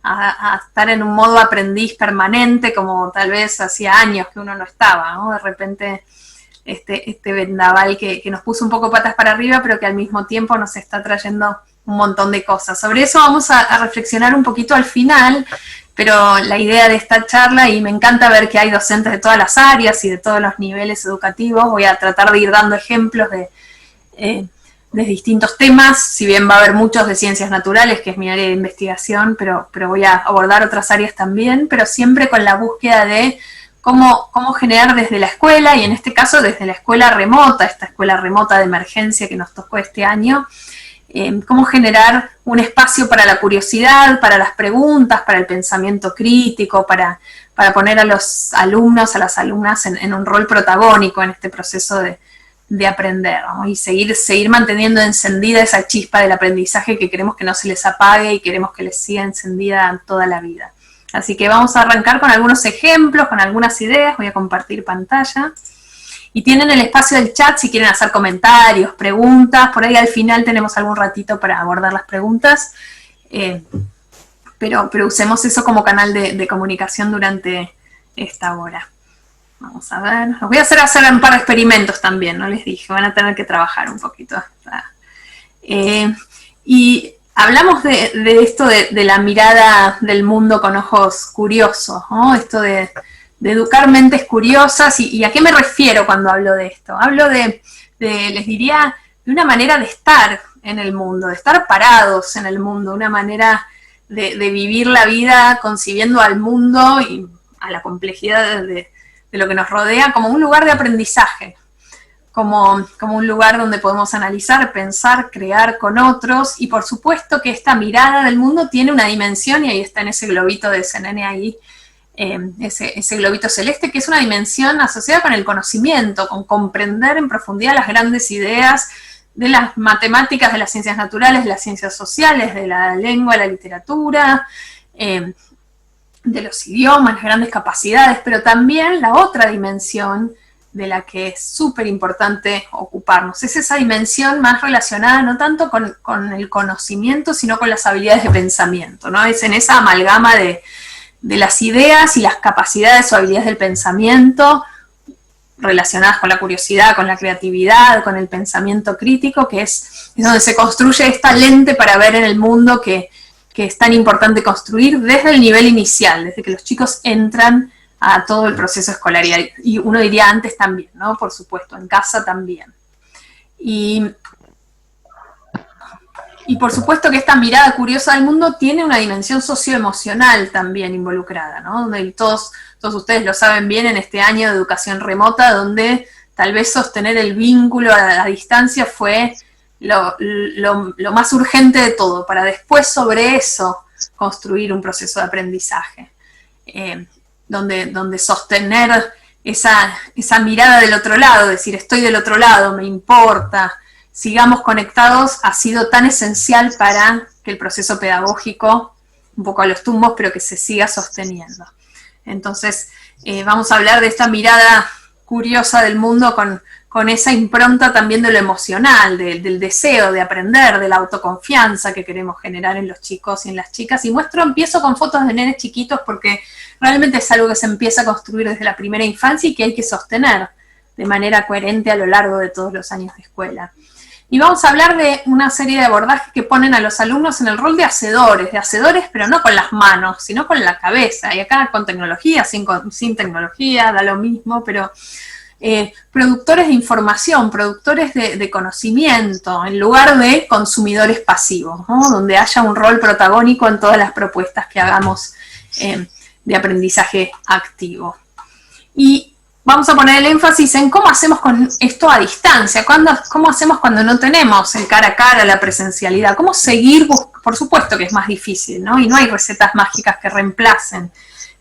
a estar en un modo aprendiz permanente, como tal vez hacía años que uno no estaba, ¿no? De repente este vendaval que nos puso un poco patas para arriba, pero que al mismo tiempo nos está trayendo un montón de cosas. Sobre eso vamos a reflexionar un poquito al final, pero la idea de esta charla, y me encanta ver que hay docentes de todas las áreas y de todos los niveles educativos, voy a tratar de ir dando ejemplos de distintos temas, si bien va a haber muchos de ciencias naturales, que es mi área de investigación, pero voy a abordar otras áreas también, pero siempre con la búsqueda de cómo generar desde la escuela, y en este caso desde la escuela remota, esta escuela remota de emergencia que nos tocó este año, cómo generar un espacio para la curiosidad, para las preguntas, para el pensamiento crítico, para poner a los alumnos, a las alumnas en un rol protagónico en este proceso de aprender, ¿no? Y seguir manteniendo encendida esa chispa del aprendizaje que queremos que no se les apague y queremos que les siga encendida toda la vida. Así que vamos a arrancar con algunos ejemplos, con algunas ideas, voy a compartir pantalla. Y tienen el espacio del chat si quieren hacer comentarios, preguntas, por ahí al final tenemos algún ratito para abordar las preguntas, pero usemos eso como canal de comunicación durante esta hora. Vamos a ver, los voy a hacer un par de experimentos también, no les dije, van a tener que trabajar un poquito. Y hablamos de esto de la mirada del mundo con ojos curiosos, ¿no? Esto de educar mentes curiosas, y ¿a qué me refiero cuando hablo de esto? Hablo les diría, de una manera de estar en el mundo, de estar parados en el mundo, una manera de vivir la vida concibiendo al mundo y a la complejidad de lo que nos rodea como un lugar de aprendizaje, como un lugar donde podemos analizar, pensar, crear con otros, y por supuesto que esta mirada del mundo tiene una dimensión, y ahí está en ese globito de ese nene ahí, ese globito celeste, que es una dimensión asociada con el conocimiento, con comprender en profundidad las grandes ideas de las matemáticas, de las ciencias naturales, de las ciencias sociales, de la lengua, la literatura, de los idiomas, las grandes capacidades, pero también la otra dimensión de la que es súper importante ocuparnos. Es esa dimensión más relacionada no tanto con el conocimiento, sino con las habilidades de pensamiento, ¿no? Es en esa amalgama de las ideas y las capacidades o habilidades del pensamiento relacionadas con la curiosidad, con la creatividad, con el pensamiento crítico, que es donde se construye esta lente para ver en el mundo que es tan importante construir desde el nivel inicial, desde que los chicos entran a todo el proceso escolar, y uno diría antes también, ¿no? Por supuesto, en casa también. Y por supuesto que esta mirada curiosa del mundo tiene una dimensión socioemocional también involucrada, ¿no? Donde todos ustedes lo saben bien en este año de educación remota, donde tal vez sostener el vínculo a la distancia fue lo más urgente de todo, para después sobre eso construir un proceso de aprendizaje, donde sostener esa mirada del otro lado, decir estoy del otro lado, me importa, sigamos conectados, ha sido tan esencial para que el proceso pedagógico, un poco a los tumbos, pero que se siga sosteniendo. Entonces, vamos a hablar de esta mirada curiosa del mundo con esa impronta también de lo emocional, del deseo de aprender, de la autoconfianza que queremos generar en los chicos y en las chicas. Y empiezo con fotos de nenes chiquitos porque realmente es algo que se empieza a construir desde la primera infancia y que hay que sostener de manera coherente a lo largo de todos los años de escuela. Y vamos a hablar de una serie de abordajes que ponen a los alumnos en el rol de hacedores, pero no con las manos, sino con la cabeza, y acá con tecnología, sin tecnología, da lo mismo, pero productores de información, productores de conocimiento, en lugar de consumidores pasivos, ¿no? Donde haya un rol protagónico en todas las propuestas que hagamos de aprendizaje activo. Y vamos a poner el énfasis en cómo hacemos con esto a distancia, cómo hacemos cuando no tenemos el cara a cara, la presencialidad, cómo seguir, por supuesto que es más difícil, ¿no? Y no hay recetas mágicas que reemplacen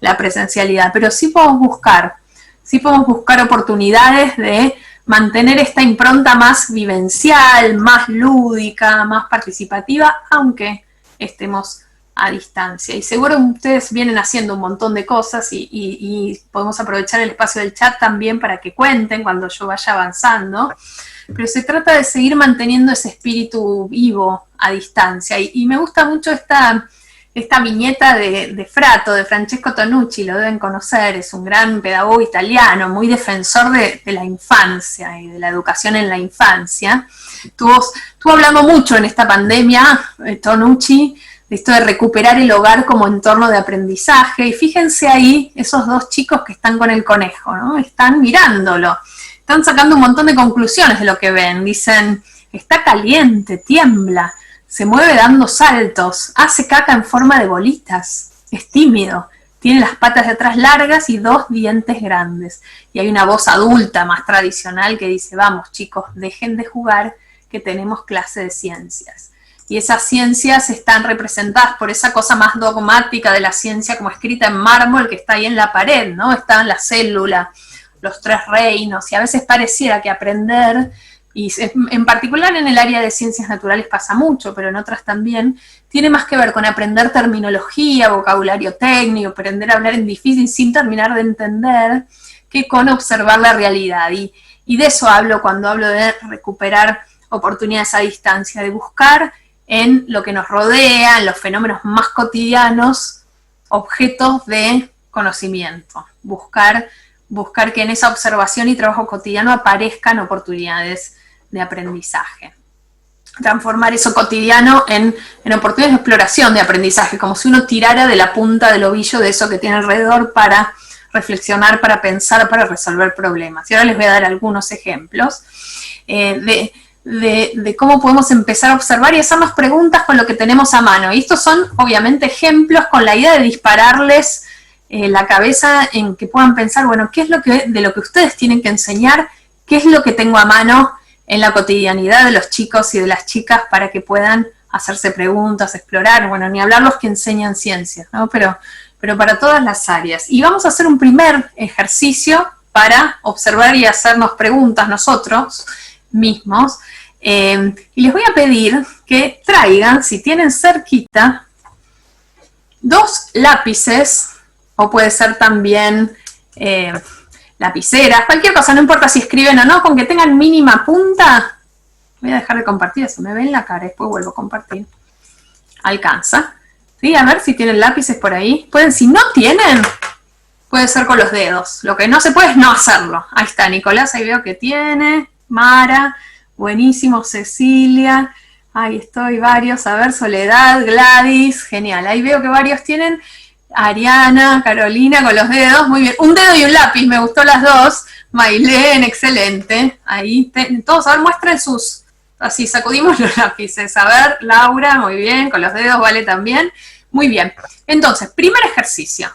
la presencialidad, pero sí podemos buscar oportunidades de mantener esta impronta más vivencial, más lúdica, más participativa, aunque estemos a distancia. Y seguro ustedes vienen haciendo un montón de cosas y podemos aprovechar el espacio del chat también para que cuenten cuando yo vaya avanzando, pero se trata de seguir manteniendo ese espíritu vivo a distancia. Y me gusta mucho esta viñeta de Frato, de Francesco Tonucci, lo deben conocer, es un gran pedagogo italiano, muy defensor de la infancia y de la educación en la infancia. Estuvo hablando mucho en esta pandemia, Tonucci, de esto de recuperar el hogar como entorno de aprendizaje, y fíjense ahí esos dos chicos que están con el conejo, ¿no? Están mirándolo, están sacando un montón de conclusiones de lo que ven, dicen, está caliente, tiembla, se mueve dando saltos, hace caca en forma de bolitas, es tímido, tiene las patas de atrás largas y 2 dientes grandes. Y hay una voz adulta, más tradicional, que dice, vamos chicos, dejen de jugar, que tenemos clase de ciencias. Y esas ciencias están representadas por esa cosa más dogmática de la ciencia, como escrita en mármol, que está ahí en la pared, ¿no? Está en la célula, los 3 reinos, y a veces pareciera que aprender, y en particular en el área de ciencias naturales pasa mucho, pero en otras también, tiene más que ver con aprender terminología, vocabulario técnico, aprender a hablar en difícil sin terminar de entender, que con observar la realidad. Y de eso hablo cuando hablo de recuperar oportunidades a distancia, de buscar en lo que nos rodea, en los fenómenos más cotidianos, objetos de conocimiento, buscar que en esa observación y trabajo cotidiano aparezcan oportunidades de aprendizaje. Transformar eso cotidiano en oportunidades de exploración de aprendizaje, como si uno tirara de la punta del ovillo de eso que tiene alrededor para reflexionar, para pensar, para resolver problemas. Y ahora les voy a dar algunos ejemplos de cómo podemos empezar a observar y hacernos preguntas con lo que tenemos a mano. Y estos son, obviamente, ejemplos con la idea de dispararles la cabeza en que puedan pensar, bueno, ¿qué es de lo que ustedes tienen que enseñar? ¿Qué es lo que tengo a mano en la cotidianidad de los chicos y de las chicas para que puedan hacerse preguntas, explorar? Bueno, ni hablar los que enseñan ciencias, ¿no? Pero para todas las áreas. Y vamos a hacer un primer ejercicio para observar y hacernos preguntas nosotros mismos. Y les voy a pedir que traigan, si tienen cerquita, 2 lápices, o puede ser también lapiceras, cualquier cosa, no importa si escriben o no, con que tengan mínima punta. Voy a dejar de compartir, se me ve en la cara, después vuelvo a compartir. Alcanza. ¿Sí? A ver si tienen lápices por ahí. Pueden, si no tienen, puede ser con los dedos. Lo que no se puede es no hacerlo. Ahí está, Nicolás, ahí veo que tiene. Mara, buenísimo, Cecilia. Ahí estoy, varios. A ver, Soledad, Gladys, genial. Ahí veo que varios tienen. Ariana, Carolina, con los dedos, muy bien. Un dedo y un lápiz, me gustó las dos. Mailén, excelente. Ahí, todos, a ver, muestren sus... Así, sacudimos los lápices. A ver, Laura, muy bien, con los dedos, vale también. Muy bien. Entonces, primer ejercicio.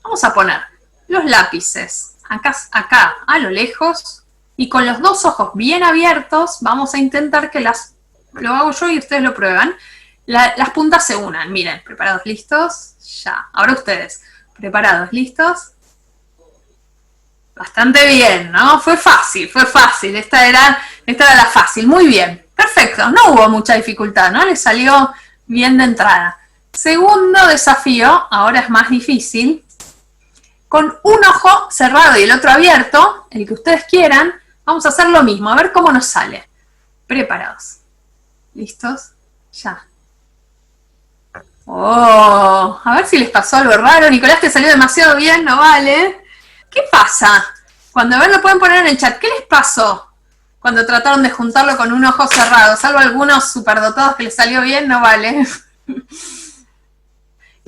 Vamos a poner los lápices acá a lo lejos, y con los 2 ojos bien abiertos, vamos a intentar que lo hago yo y ustedes lo prueban, las puntas se unan. Miren, preparados, listos, ya. Ahora ustedes, preparados, listos. Bastante bien, ¿no? Fue fácil. Esta era la fácil, muy bien. Perfecto, no hubo mucha dificultad, ¿no? Les salió bien de entrada. Segundo desafío, ahora es más difícil. Con un ojo cerrado y el otro abierto, el que ustedes quieran, vamos a hacer lo mismo, a ver cómo nos sale. Preparados. ¿Listos? Ya. Oh, a ver si les pasó algo raro. Nicolás, te salió demasiado bien, no vale. ¿Qué pasa? Cuando a ver, lo pueden poner en el chat. ¿Qué les pasó cuando trataron de juntarlo con un ojo cerrado? Salvo algunos superdotados que les salió bien, no vale.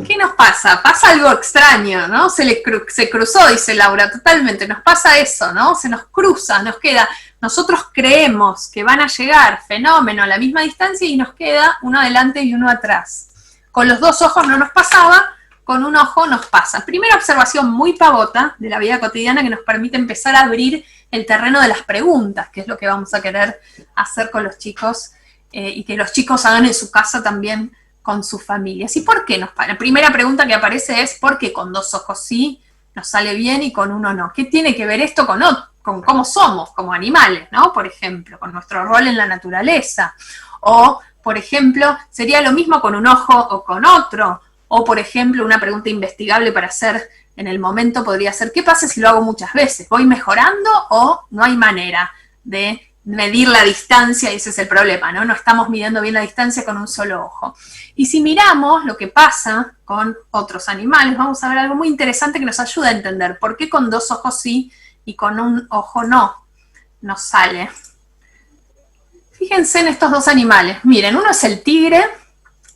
¿Qué nos pasa? Pasa algo extraño, ¿no? Se cruzó, dice Laura, totalmente. Nos pasa eso, ¿no? Se nos cruza, nos queda. Nosotros creemos que van a llegar fenómeno a la misma distancia y nos queda uno adelante y uno atrás. Con los 2 ojos no nos pasaba, con un ojo nos pasa. Primera observación muy pavota de la vida cotidiana que nos permite empezar a abrir el terreno de las preguntas, que es lo que vamos a querer hacer con los chicos y que los chicos hagan en su casa también con sus familias. ¿Y por qué nos pasa? La primera pregunta que aparece es ¿por qué con 2 ojos sí nos sale bien y con uno no? ¿Qué tiene que ver esto con cómo somos como animales, ¿no? Por ejemplo, con nuestro rol en la naturaleza. O, por ejemplo, sería lo mismo con un ojo o con otro. O, por ejemplo, una pregunta investigable para hacer en el momento podría ser, ¿qué pasa si lo hago muchas veces? ¿Voy mejorando o no hay manera de medir la distancia, y ese es el problema, ¿no? No estamos midiendo bien la distancia con un solo ojo. Y si miramos lo que pasa con otros animales, vamos a ver algo muy interesante que nos ayuda a entender por qué con 2 ojos sí y con un ojo no nos sale. Fíjense en estos 2 animales. Miren, uno es el tigre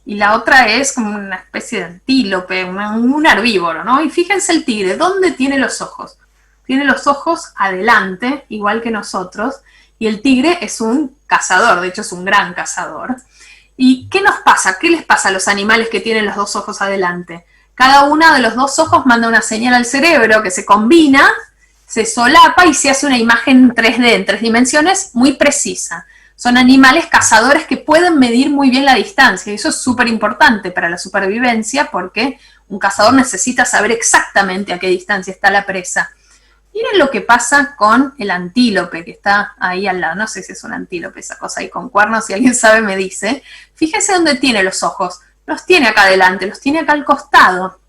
y la otra es como una especie de antílope, un herbívoro, ¿no? Y fíjense el tigre, ¿dónde tiene los ojos? Tiene los ojos adelante, igual que nosotros, y el tigre es un cazador, de hecho es un gran cazador. ¿Y qué nos pasa? ¿Qué les pasa a los animales que tienen los 2 ojos adelante? Cada uno de los 2 ojos manda una señal al cerebro que se combina, se solapa y se hace una imagen 3D, en 3 dimensiones, muy precisa. Son animales cazadores que pueden medir muy bien la distancia, y eso es súper importante para la supervivencia, porque un cazador necesita saber exactamente a qué distancia está la presa. Miren lo que pasa con el antílope que está ahí al lado. No sé si es un antílope esa cosa ahí con cuernos, si alguien sabe me dice. Fíjense dónde tiene los ojos. Los tiene acá adelante, los tiene acá al costado.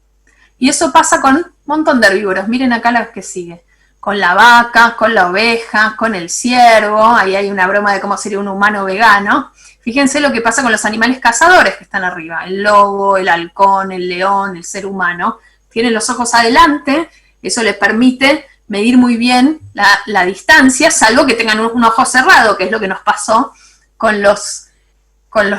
Y eso pasa con un montón de herbívoros. Miren acá la que sigue. Con la vaca, con la oveja, con el ciervo. Ahí hay una broma de cómo sería un humano vegano. Fíjense lo que pasa con los animales cazadores que están arriba. El lobo, el halcón, el león, el ser humano. Tienen los ojos adelante. Eso les permite medir muy bien la distancia, salvo que tengan un ojo cerrado, que es lo que nos pasó con los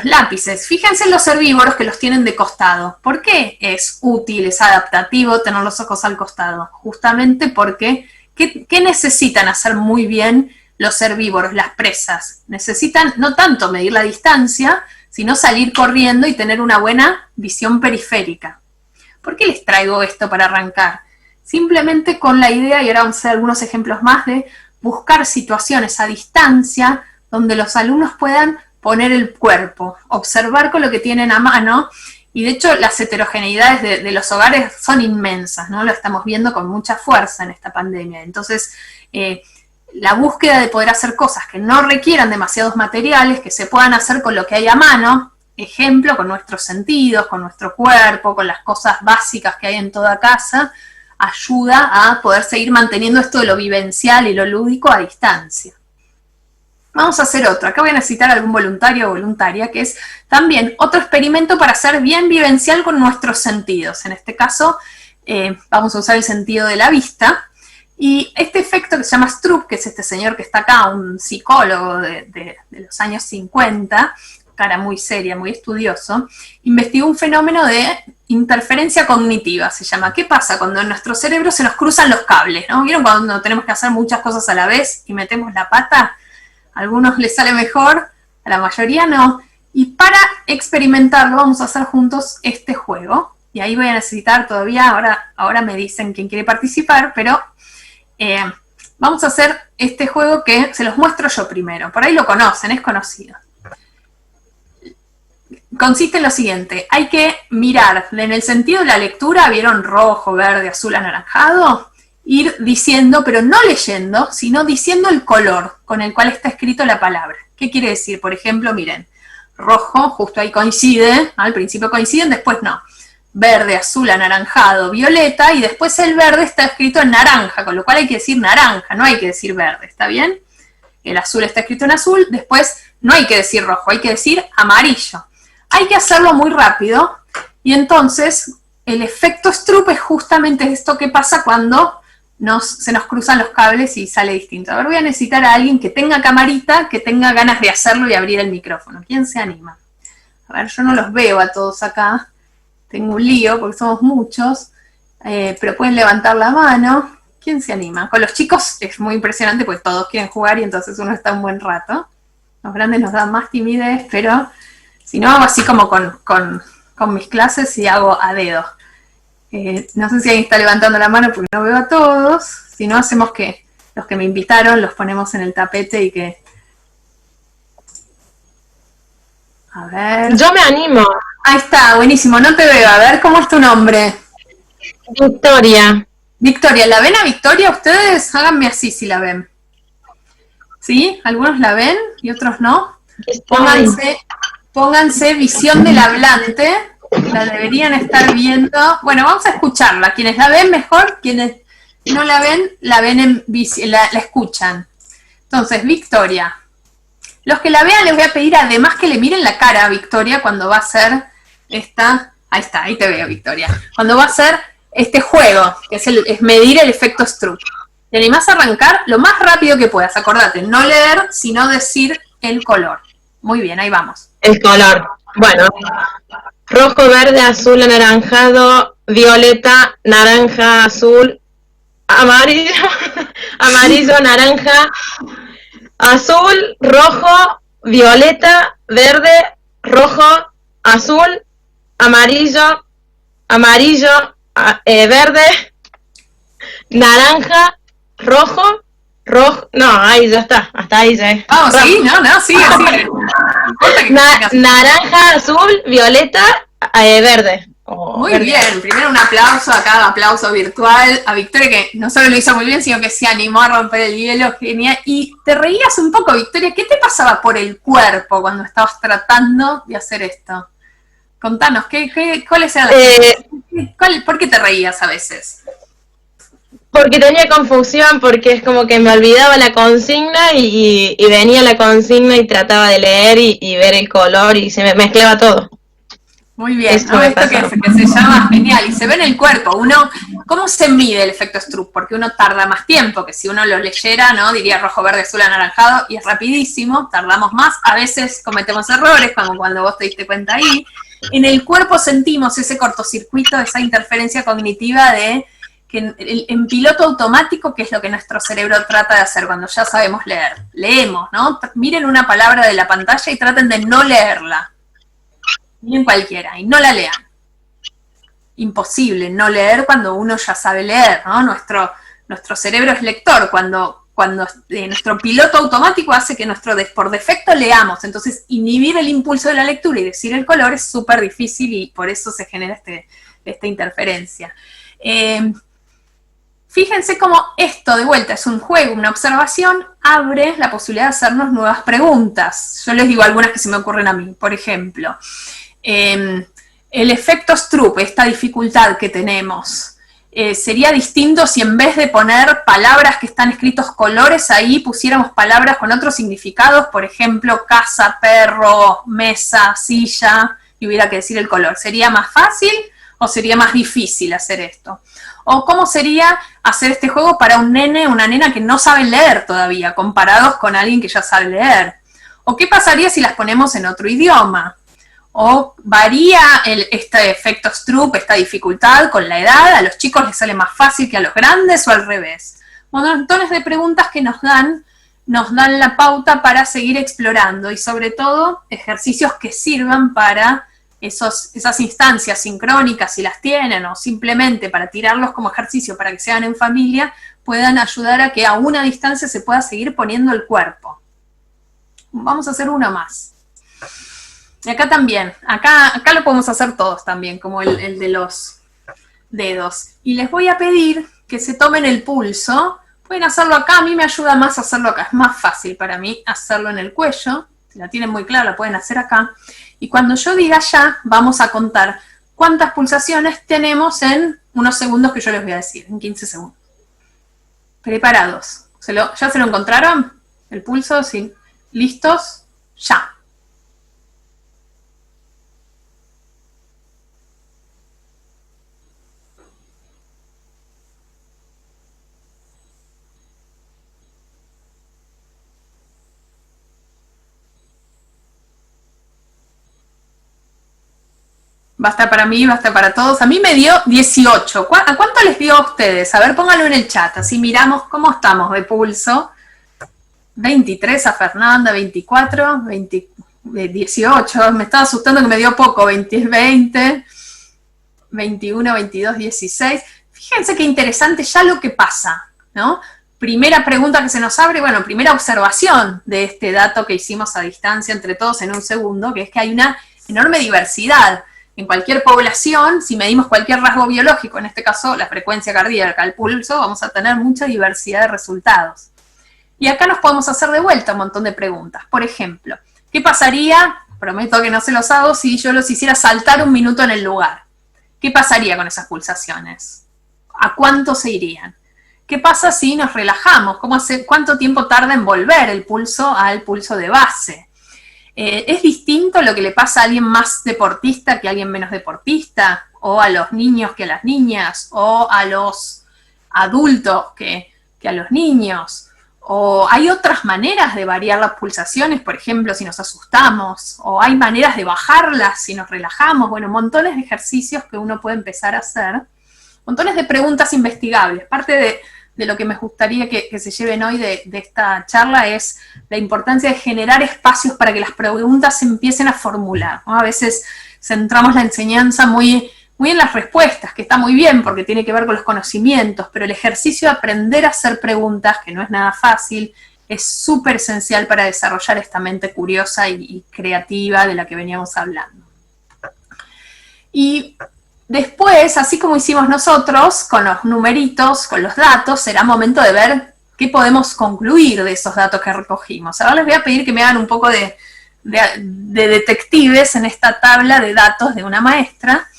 lápices. Fíjense en los herbívoros que los tienen de costado. ¿Por qué es útil, es adaptativo tener los ojos al costado? Justamente porque, ¿qué necesitan hacer muy bien los herbívoros, las presas? Necesitan no tanto medir la distancia, sino salir corriendo y tener una buena visión periférica. ¿Por qué les traigo esto para arrancar? Simplemente con la idea, y ahora vamos a hacer algunos ejemplos más, de buscar situaciones a distancia donde los alumnos puedan poner el cuerpo, observar con lo que tienen a mano, y de hecho las heterogeneidades de los hogares son inmensas, ¿no? Lo estamos viendo con mucha fuerza en esta pandemia. Entonces, la búsqueda de poder hacer cosas que no requieran demasiados materiales, que se puedan hacer con lo que hay a mano, ejemplo, con nuestros sentidos, con nuestro cuerpo, con las cosas básicas que hay en toda casa, ayuda a poder seguir manteniendo esto de lo vivencial y lo lúdico a distancia. Vamos a hacer otro. Acá voy a necesitar algún voluntario o voluntaria, que es también otro experimento para hacer bien vivencial con nuestros sentidos. En este caso, vamos a usar el sentido de la vista. Y este efecto que se llama Stroop, que es este señor que está acá, un psicólogo de los años 50, cara muy seria, muy estudioso, investigó un fenómeno de interferencia cognitiva, se llama. ¿Qué pasa cuando en nuestro cerebro se nos cruzan los cables, ¿no? ¿Vieron cuando tenemos que hacer muchas cosas a la vez y metemos la pata? A algunos les sale mejor, a la mayoría no. Y para experimentarlo vamos a hacer juntos este juego. Y ahí voy a necesitar todavía, ahora me dicen quién quiere participar, pero vamos a hacer este juego que se los muestro yo primero. Por ahí lo conocen, es conocido. Consiste en lo siguiente, hay que mirar en el sentido de la lectura, ¿vieron rojo, verde, azul, anaranjado? Ir diciendo, pero no leyendo, sino diciendo el color con el cual está escrito la palabra. ¿Qué quiere decir? Por ejemplo, miren, rojo, justo ahí coincide, al principio coinciden, después no. Verde, azul, anaranjado, violeta, y después el verde está escrito en naranja, con lo cual hay que decir naranja, no hay que decir verde, ¿está bien? El azul está escrito en azul, después no hay que decir rojo, hay que decir amarillo. Hay que hacerlo muy rápido, y entonces el efecto Stroop es justamente esto que pasa cuando se nos cruzan los cables y sale distinto. A ver, voy a necesitar a alguien que tenga camarita, que tenga ganas de hacerlo y abrir el micrófono. ¿Quién se anima? A ver, yo no los veo a todos acá. Tengo un lío porque somos muchos, pero pueden levantar la mano. ¿Quién se anima? Con los chicos es muy impresionante porque todos quieren jugar y entonces uno está un buen rato. Los grandes nos dan más timidez, pero si no hago así como con mis clases y hago a dedo. No sé si alguien está levantando la mano porque no veo a todos. Si no, hacemos que los que me invitaron los ponemos en el tapete y que... A ver... Yo me animo. Ahí está, buenísimo, no te veo. A ver, ¿cómo es tu nombre? Victoria. Victoria, ¿la ven a Victoria ustedes? Háganme así si la ven. ¿Sí? Algunos la ven y otros no. Pónganse visión del hablante. La deberían estar viendo. Bueno, vamos a escucharla. Quienes la ven mejor, quienes no la ven la escuchan. Entonces, Victoria, Los que la vean les voy a pedir además que le miren la cara a Victoria cuando va a hacer esta... Ahí está, ahí te veo, Victoria. Cuando va a hacer este juego, que es medir el efecto Stroop. Te animás a arrancar lo más rápido que puedas. Acordate, no leer, sino decir el color. Muy bien, ahí vamos. El color. Bueno, rojo, verde, azul, anaranjado, violeta, naranja, azul, amarillo, amarillo, naranja, azul, rojo, violeta, verde, rojo, azul, amarillo, amarillo, verde, naranja, rojo, no, ahí ya está, hasta ahí ya es. Vamos, sí, no, sigue. Naranja, azul, violeta, verde. Muy verde. Bien, primero un aplauso acá, un aplauso virtual a Victoria, que no solo lo hizo muy bien, sino que se animó a romper el hielo, genial. Y te reías un poco, Victoria, ¿qué te pasaba por el cuerpo cuando estabas tratando de hacer esto? Contanos, ¿cuáles eran las ¿por qué te reías a veces? Porque tenía confusión, porque es como que me olvidaba la consigna y venía la consigna y trataba de leer y ver el color y se me mezclaba todo. Muy bien, ¿no? Esto que se llama genial y se ve en el cuerpo. Uno, ¿cómo se mide el efecto Stroop? Porque uno tarda más tiempo, que si uno lo leyera, ¿no? Diría rojo, verde, azul, anaranjado, y es rapidísimo, tardamos más. A veces cometemos errores, como cuando vos te diste cuenta ahí. En el cuerpo sentimos ese cortocircuito, esa interferencia cognitiva de que en piloto automático, que es lo que nuestro cerebro trata de hacer cuando ya sabemos leer. Leemos, ¿no? Miren una palabra de la pantalla y traten de no leerla. Miren cualquiera y no la lean. Imposible no leer cuando uno ya sabe leer, ¿no? Nuestro cerebro es lector, cuando nuestro piloto automático hace que por defecto leamos. Entonces, inhibir el impulso de la lectura y decir el color es súper difícil y por eso se genera esta interferencia. Fíjense cómo esto, de vuelta, es un juego, una observación, abre la posibilidad de hacernos nuevas preguntas. Yo les digo algunas que se me ocurren a mí. Por ejemplo, el efecto Stroop, esta dificultad que tenemos, sería distinto si en vez de poner palabras que están escritos colores ahí, pusiéramos palabras con otros significados, por ejemplo, casa, perro, mesa, silla, y hubiera que decir el color. ¿Sería más fácil o sería más difícil hacer esto? O cómo sería hacer este juego para un nene, una nena que no sabe leer todavía, comparados con alguien que ya sabe leer. O qué pasaría si las ponemos en otro idioma. O varía este efecto Stroop, esta dificultad con la edad, a los chicos les sale más fácil que a los grandes o al revés. Montones de preguntas que nos dan la pauta para seguir explorando y sobre todo ejercicios que sirvan para esas instancias sincrónicas, si las tienen, o simplemente para tirarlos como ejercicio para que se hagan en familia, puedan ayudar a que a una distancia se pueda seguir poniendo el cuerpo. Vamos a hacer uno más. Y acá también, acá lo podemos hacer todos también, como el de los dedos. Y les voy a pedir que se tomen el pulso. Pueden hacerlo acá, a mí me ayuda más hacerlo acá, es más fácil para mí hacerlo en el cuello. Si la tienen muy clara, la pueden hacer acá. Y cuando yo diga ya, vamos a contar cuántas pulsaciones tenemos en unos segundos que yo les voy a decir, en 15 segundos. ¿Preparados? ¿Ya se lo encontraron? ¿El pulso? Sí. ¿Listos? Ya. Basta para mí, basta para todos. A mí me dio 18. ¿A cuánto les dio a ustedes? A ver, pónganlo en el chat, así miramos cómo estamos de pulso. 23 a Fernanda, 24, 18. Me estaba asustando que me dio poco. 20, 21, 22, 16. Fíjense qué interesante ya lo que pasa, ¿no? Primera pregunta que se nos abre, bueno, primera observación de este dato que hicimos a distancia entre todos en un segundo, que es que hay una enorme diversidad. En cualquier población, si medimos cualquier rasgo biológico, en este caso la frecuencia cardíaca, el pulso, vamos a tener mucha diversidad de resultados. Y acá nos podemos hacer de vuelta un montón de preguntas. Por ejemplo, ¿qué pasaría, prometo que no se los hago, si yo los hiciera saltar un minuto en el lugar? ¿Qué pasaría con esas pulsaciones? ¿A cuánto se irían? ¿qué pasa si nos relajamos? ¿Cuánto tiempo tarda en volver el pulso al pulso de base? ¿Es distinto lo que le pasa a alguien más deportista que a alguien menos deportista? ¿O a los niños que a las niñas? ¿O a los adultos que a los niños? ¿O hay otras maneras de variar las pulsaciones, por ejemplo, si nos asustamos? ¿O hay maneras de bajarlas si nos relajamos? Bueno, montones de ejercicios que uno puede empezar a hacer. Montones de preguntas investigables. Parte de lo que me gustaría que se lleven hoy de esta charla es la importancia de generar espacios para que las preguntas se empiecen a formular, ¿no? A veces centramos la enseñanza muy en las respuestas, que está muy bien porque tiene que ver con los conocimientos, pero el ejercicio de aprender a hacer preguntas, que no es nada fácil, es súper esencial para desarrollar esta mente curiosa y creativa de la que veníamos hablando. Y después, así como hicimos nosotros, con los numeritos, con los datos, será momento de ver qué podemos concluir de esos datos que recogimos. Ahora les voy a pedir que me hagan un poco de detectives en esta tabla de datos de una maestra,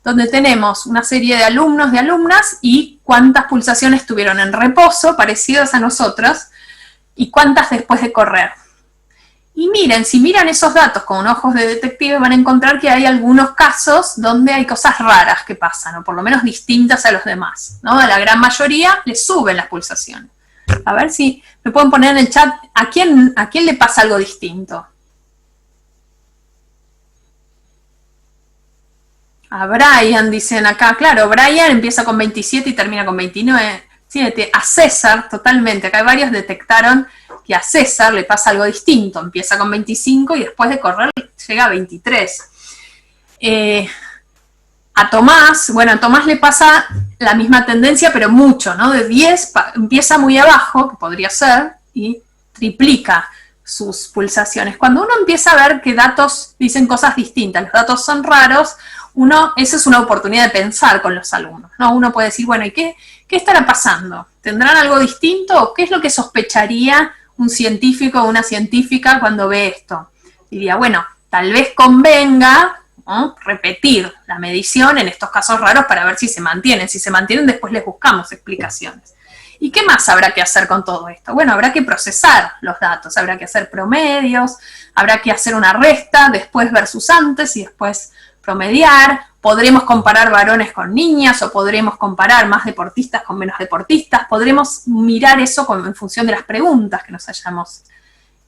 donde tenemos una serie de alumnos, de alumnas, y cuántas pulsaciones tuvieron en reposo, parecidas a nosotros, y cuántas después de correr. Y miren, si miran esos datos con ojos de detective, van a encontrar que hay algunos casos donde hay cosas raras que pasan, o por lo menos distintas a los demás, ¿no? A la gran mayoría les suben las pulsaciones. A ver si me pueden poner en el chat, ¿a quién le pasa algo distinto? A Brian, dicen acá, claro, Brian empieza con 27 y termina con 29. A César, totalmente, acá hay varios detectaron que a César le pasa algo distinto, empieza con 25 y después de correr llega a 23. A Tomás, bueno, a Tomás le pasa la misma tendencia, pero mucho, ¿no? De 10 empieza muy abajo, que podría ser, y triplica sus pulsaciones. Cuando uno empieza a ver que datos dicen cosas distintas, los datos son raros, esa es una oportunidad de pensar con los alumnos, ¿no? Uno puede decir, bueno, ¿y qué estará pasando? ¿Tendrán algo distinto? ¿O qué es lo que sospecharía un científico o una científica cuando ve esto? Diría, bueno, tal vez convenga, ¿no?, repetir la medición en estos casos raros para ver si se mantienen. Si se mantienen, después les buscamos explicaciones. ¿Y qué más habrá que hacer con todo esto? Bueno, habrá que procesar los datos, habrá que hacer promedios, habrá que hacer una resta, después versus antes y después promediar, podremos comparar varones con niñas o podremos comparar más deportistas con menos deportistas, podremos mirar eso en función de las preguntas que nos hayamos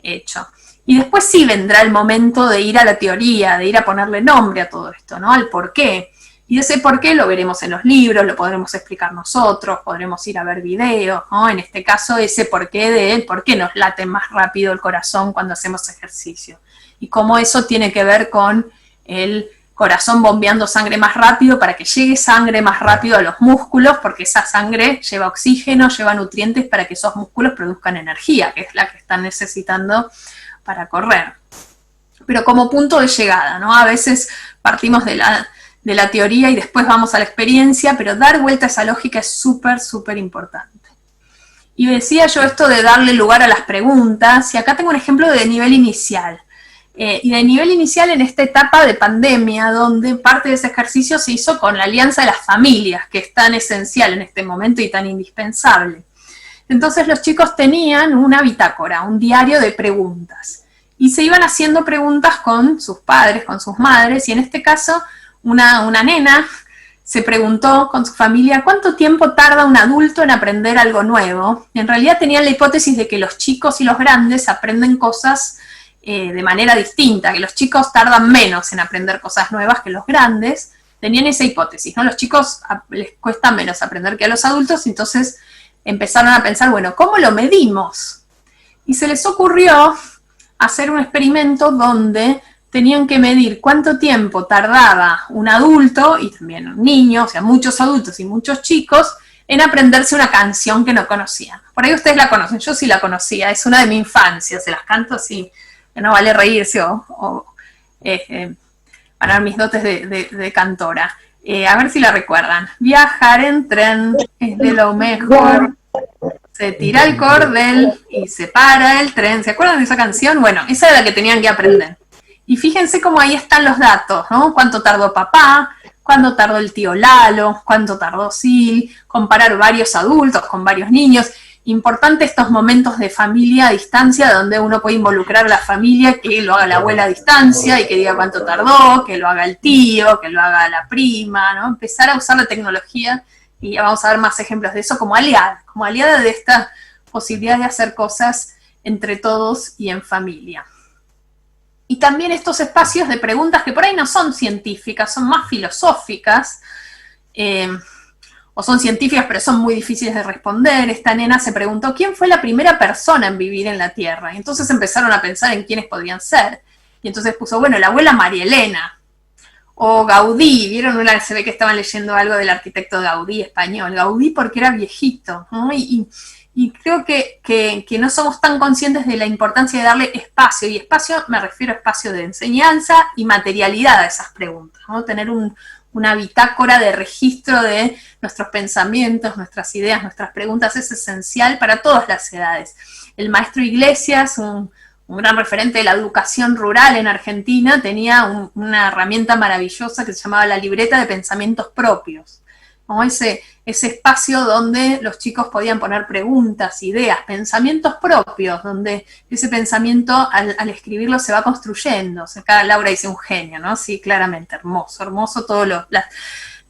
hecho. Y después sí vendrá el momento de ir a la teoría, de ir a ponerle nombre a todo esto, ¿no? Al por qué. Y ese por qué lo veremos en los libros, lo podremos explicar nosotros, podremos ir a ver videos, ¿no? En este caso ese por qué por qué nos late más rápido el corazón cuando hacemos ejercicio. Y cómo eso tiene que ver con el corazón bombeando sangre más rápido para que llegue sangre más rápido a los músculos, porque esa sangre lleva oxígeno, lleva nutrientes para que esos músculos produzcan energía, que es la que están necesitando para correr. Pero como punto de llegada, ¿no? A veces partimos de la teoría y después vamos a la experiencia, pero dar vuelta a esa lógica es súper, súper importante. Y decía yo esto de darle lugar a las preguntas, y acá tengo un ejemplo de nivel inicial. Y de nivel inicial en esta etapa de pandemia, donde parte de ese ejercicio se hizo con la alianza de las familias, que es tan esencial en este momento y tan indispensable. Entonces los chicos tenían una bitácora, un diario de preguntas, y se iban haciendo preguntas con sus padres, con sus madres, y en este caso una nena se preguntó con su familia cuánto tiempo tarda un adulto en aprender algo nuevo. Y en realidad tenían la hipótesis de que los chicos y los grandes aprenden cosas de manera distinta, que los chicos tardan menos en aprender cosas nuevas que los grandes. Tenían esa hipótesis, ¿no? Los chicos les cuesta menos aprender que a los adultos, entonces empezaron a pensar, bueno, ¿cómo lo medimos? Y se les ocurrió hacer un experimento donde tenían que medir cuánto tiempo tardaba un adulto, y también un niño, o sea, muchos adultos y muchos chicos, en aprenderse una canción que no conocían. Por ahí ustedes la conocen, yo sí la conocía, es una de mi infancia, se las canto así, no vale reírse o para mis dotes de cantora. A ver si la recuerdan. Viajar en tren es de lo mejor. Se tira el cordel y se para el tren. ¿Se acuerdan de esa canción? Bueno, esa era la que tenían que aprender. Y fíjense cómo ahí están los datos, ¿no? Cuánto tardó papá, cuánto tardó el tío Lalo, cuánto tardó Sil, comparar varios adultos con varios niños. Importante estos momentos de familia a distancia, donde uno puede involucrar a la familia, que lo haga la abuela a distancia y que diga cuánto tardó, que lo haga el tío, que lo haga la prima, ¿no? Empezar a usar la tecnología, y vamos a ver más ejemplos de eso, como aliada de esta posibilidad de hacer cosas entre todos y en familia. Y también estos espacios de preguntas que por ahí no son científicas, son más filosóficas, o son científicas pero son muy difíciles de responder. Esta nena se preguntó quién fue la primera persona en vivir en la Tierra, y entonces empezaron a pensar en quiénes podrían ser, y entonces puso, bueno, la abuela María Elena, o Gaudí. Vieron, se ve que estaban leyendo algo del arquitecto Gaudí español, Gaudí porque era viejito, ¿no? Y creo que no somos tan conscientes de la importancia de darle espacio, y espacio me refiero a espacio de enseñanza y materialidad a esas preguntas, ¿no? Tener una bitácora de registro de nuestros pensamientos, nuestras ideas, nuestras preguntas es esencial para todas las edades. El maestro Iglesias, un gran referente de la educación rural en Argentina, tenía una herramienta maravillosa que se llamaba la libreta de pensamientos propios, ¿no? Ese espacio donde los chicos podían poner preguntas, ideas, pensamientos propios, donde ese pensamiento al escribirlo se va construyendo. O sea, acá Laura dice un genio, ¿no? Sí, claramente, hermoso todo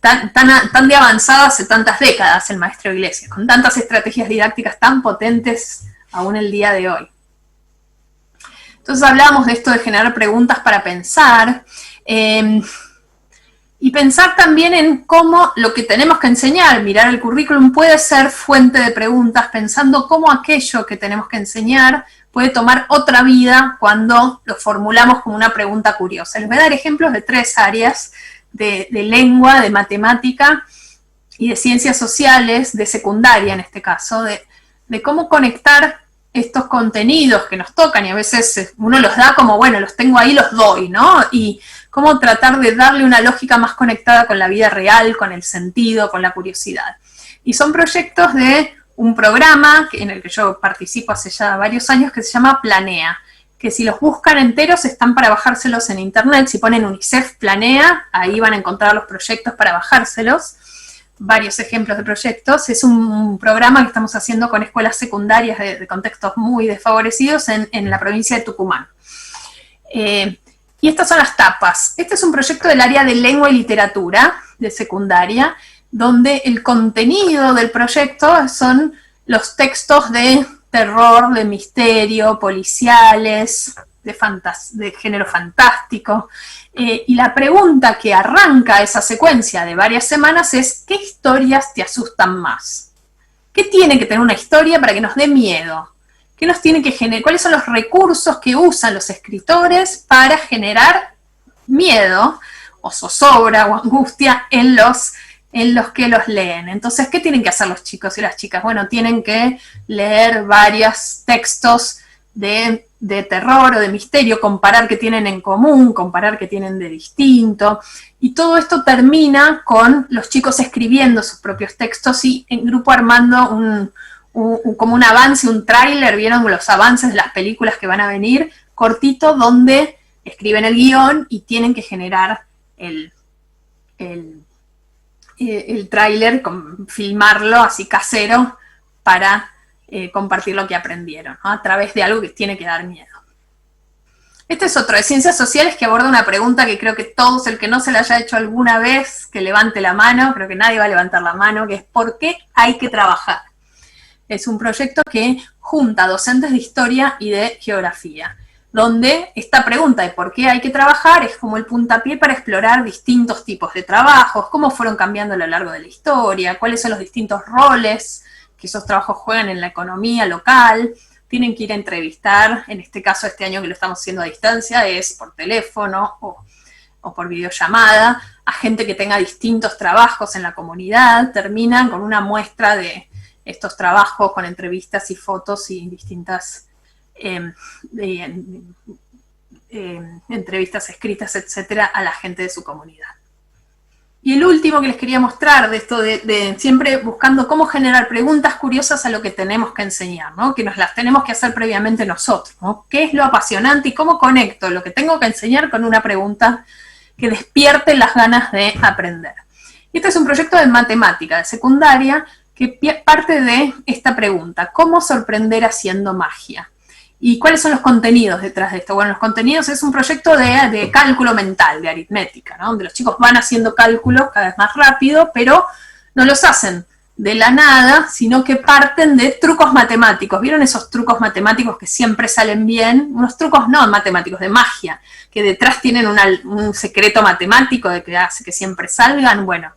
tan de avanzado hace tantas décadas el maestro Iglesias, con tantas estrategias didácticas tan potentes aún el día de hoy. Entonces hablábamos de esto de generar preguntas para pensar, y pensar también en cómo lo que tenemos que enseñar, mirar el currículum, puede ser fuente de preguntas, pensando cómo aquello que tenemos que enseñar puede tomar otra vida cuando lo formulamos como una pregunta curiosa. Les voy a dar ejemplos de 3 áreas, de lengua, de matemática y de ciencias sociales, de secundaria en este caso, de cómo conectar estos contenidos que nos tocan, y a veces uno los da como, bueno, los tengo ahí, los doy, ¿no? Y cómo tratar de darle una lógica más conectada con la vida real, con el sentido, con la curiosidad. Y son proyectos de un programa en el que yo participo hace ya varios años, que se llama Planea, que si los buscan enteros están para bajárselos en internet. Si ponen UNICEF Planea, ahí van a encontrar los proyectos para bajárselos, varios ejemplos de proyectos. Es un programa que estamos haciendo con escuelas secundarias de contextos muy desfavorecidos en la provincia de Tucumán. Y estas son las tapas. Este es un proyecto del área de lengua y literatura de secundaria, donde el contenido del proyecto son los textos de terror, de misterio, policiales, de género fantástico. Y la pregunta que arranca esa secuencia de varias semanas es, ¿qué historias te asustan más? ¿Qué tiene que tener una historia para que nos dé miedo? ¿Qué nos tiene que generar? ¿Cuáles son los recursos que usan los escritores para generar miedo, o zozobra, o angustia en los que los leen? Entonces, ¿qué tienen que hacer los chicos y las chicas? Bueno, tienen que leer varios textos de terror o de misterio, comparar qué tienen en común, comparar qué tienen de distinto, y todo esto termina con los chicos escribiendo sus propios textos y en grupo armando como un avance, un tráiler. ¿Vieron los avances de las películas que van a venir? Cortito, donde escriben el guión y tienen que generar el tráiler, filmarlo así casero para compartir lo que aprendieron, ¿no? A través de algo que tiene que dar miedo. Este es otro de ciencias sociales que aborda una pregunta que creo que todos, el que no se la haya hecho alguna vez, que levante la mano. Creo que nadie va a levantar la mano, que es ¿por qué hay que trabajar? Es un proyecto que junta docentes de historia y de geografía, donde esta pregunta de por qué hay que trabajar es como el puntapié para explorar distintos tipos de trabajos, cómo fueron cambiando a lo largo de la historia, cuáles son los distintos roles que esos trabajos juegan en la economía local. Tienen que ir a entrevistar, en este caso este año que lo estamos haciendo a distancia, es por teléfono o por videollamada, a gente que tenga distintos trabajos en la comunidad. Terminan con una muestra de estos trabajos con entrevistas y fotos y distintas entrevistas escritas, etcétera, a la gente de su comunidad. Y el último que les quería mostrar de esto de siempre buscando cómo generar preguntas curiosas a lo que tenemos que enseñar, ¿no? Que nos las tenemos que hacer previamente nosotros, ¿no? ¿Qué es lo apasionante y cómo conecto lo que tengo que enseñar con una pregunta que despierte las ganas de aprender. Este es un proyecto de matemática de secundaria que parte de esta pregunta: ¿cómo sorprender haciendo magia? ¿Y cuáles son los contenidos detrás de esto? Bueno, los contenidos es un proyecto de cálculo mental, de aritmética, ¿no? Donde los chicos van haciendo cálculos cada vez más rápido, pero no los hacen de la nada, sino que parten de trucos matemáticos. ¿Vieron esos trucos matemáticos que siempre salen bien? Unos trucos no matemáticos, de magia, que detrás tienen un secreto matemático de que hace que siempre salgan. Bueno,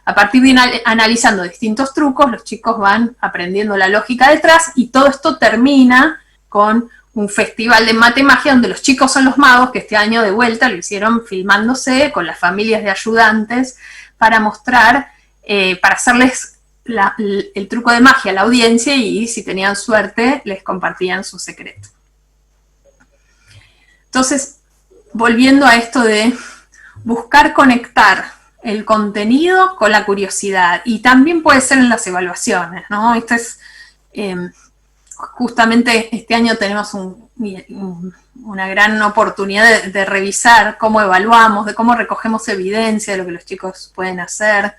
a partir de analizando distintos trucos, los chicos van aprendiendo la lógica detrás, y todo esto termina con un festival de matemagia donde los chicos son los magos, que este año de vuelta lo hicieron filmándose con las familias de ayudantes para mostrar, para hacerles el truco de magia a la audiencia, y si tenían suerte les compartían su secreto. Entonces, volviendo a esto de buscar conectar el contenido con la curiosidad, y también puede ser en las evaluaciones, ¿no? Esto es, justamente este año tenemos una gran oportunidad de revisar cómo evaluamos, de cómo recogemos evidencia de lo que los chicos pueden hacer,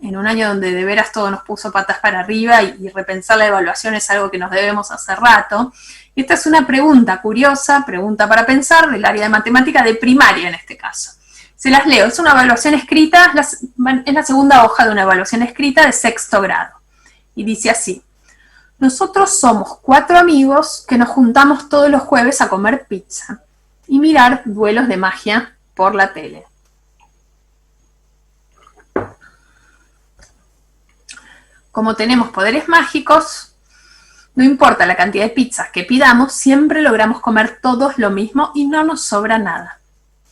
en un año donde de veras todo nos puso patas para arriba, y repensar la evaluación es algo que nos debemos hace rato. Esta es una pregunta curiosa, pregunta para pensar, del área de matemática de primaria en este caso. Se las leo, es una evaluación escrita, es la segunda hoja de una evaluación escrita de sexto grado. Y dice así: nosotros somos 4 amigos que nos juntamos todos los jueves a comer pizza y mirar duelos de magia por la tele. Como tenemos poderes mágicos, no importa la cantidad de pizzas que pidamos, siempre logramos comer todos lo mismo y no nos sobra nada.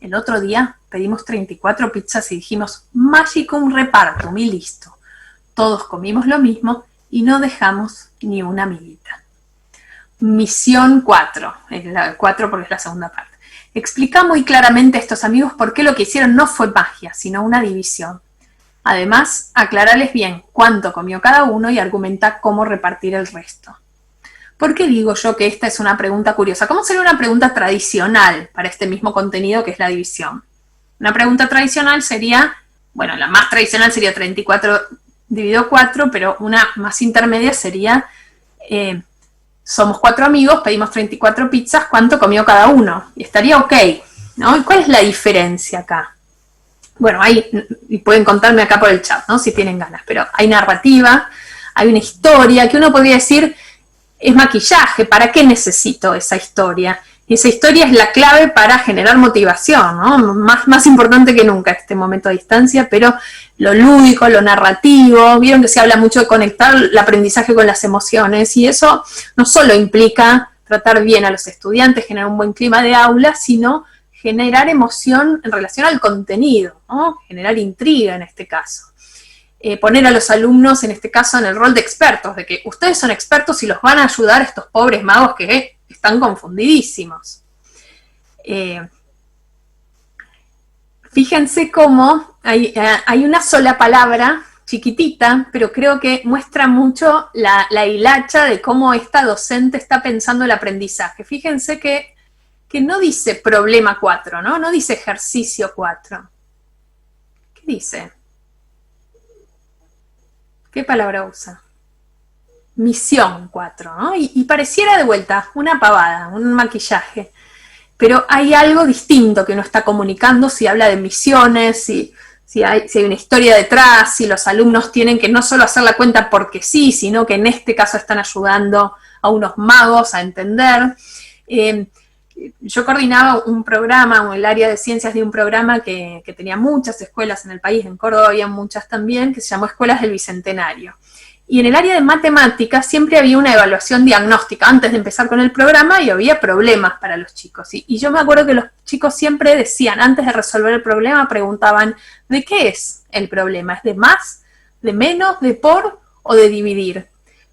El otro día pedimos 34 pizzas y dijimos Magicum Repartum y listo. Todos comimos lo mismo y no dejamos ni una amiguita. Misión 4, es la 4 porque es la segunda parte. Explica muy claramente a estos amigos por qué lo que hicieron no fue magia, sino una división. Además, aclararles bien cuánto comió cada uno y argumenta cómo repartir el resto. ¿Por qué digo yo que esta es una pregunta curiosa? ¿Cómo sería una pregunta tradicional para este mismo contenido que es la división? Una pregunta tradicional sería, bueno, la más tradicional sería 34 dividido 4, pero una más intermedia sería, somos 4 amigos, pedimos 34 pizzas, ¿cuánto comió cada uno? Y estaría ok, ¿no? ¿Y cuál es la diferencia acá? Bueno, y pueden contarme acá por el chat, ¿no? Si tienen ganas, pero hay narrativa, hay una historia, que uno podría decir, es maquillaje, ¿para qué necesito esa historia? Y esa historia es la clave para generar motivación, ¿no? Más importante que nunca en este momento a distancia, pero lo lúdico, lo narrativo, vieron que se habla mucho de conectar el aprendizaje con las emociones, y eso no solo implica tratar bien a los estudiantes, generar un buen clima de aula, sino generar emoción en relación al contenido, ¿no? Generar intriga en este caso. Poner a los alumnos, en este caso, en el rol de expertos, de que ustedes son expertos y los van a ayudar a estos pobres magos que están confundidísimos. Fíjense cómo hay una sola palabra, chiquitita, pero creo que muestra mucho la hilacha de cómo esta docente está pensando el aprendizaje. Fíjense que no dice problema 4, ¿no? No dice ejercicio 4. ¿Qué dice? ¿Qué palabra usa? Misión 4, ¿no? Y pareciera de vuelta una pavada, un maquillaje. Pero hay algo distinto que uno está comunicando si habla de misiones, si hay una historia detrás, si los alumnos tienen que no solo hacer la cuenta porque sí, sino que en este caso están ayudando a unos magos a entender. Yo coordinaba un programa, el área de ciencias de un programa que tenía muchas escuelas en el país, en Córdoba había muchas también, que se llamó Escuelas del Bicentenario. Y en el área de matemáticas siempre había una evaluación diagnóstica antes de empezar con el programa y había problemas para los chicos. Y yo me acuerdo que los chicos siempre decían, antes de resolver el problema, preguntaban, ¿de qué es el problema? ¿Es de más, de menos, de por o de dividir?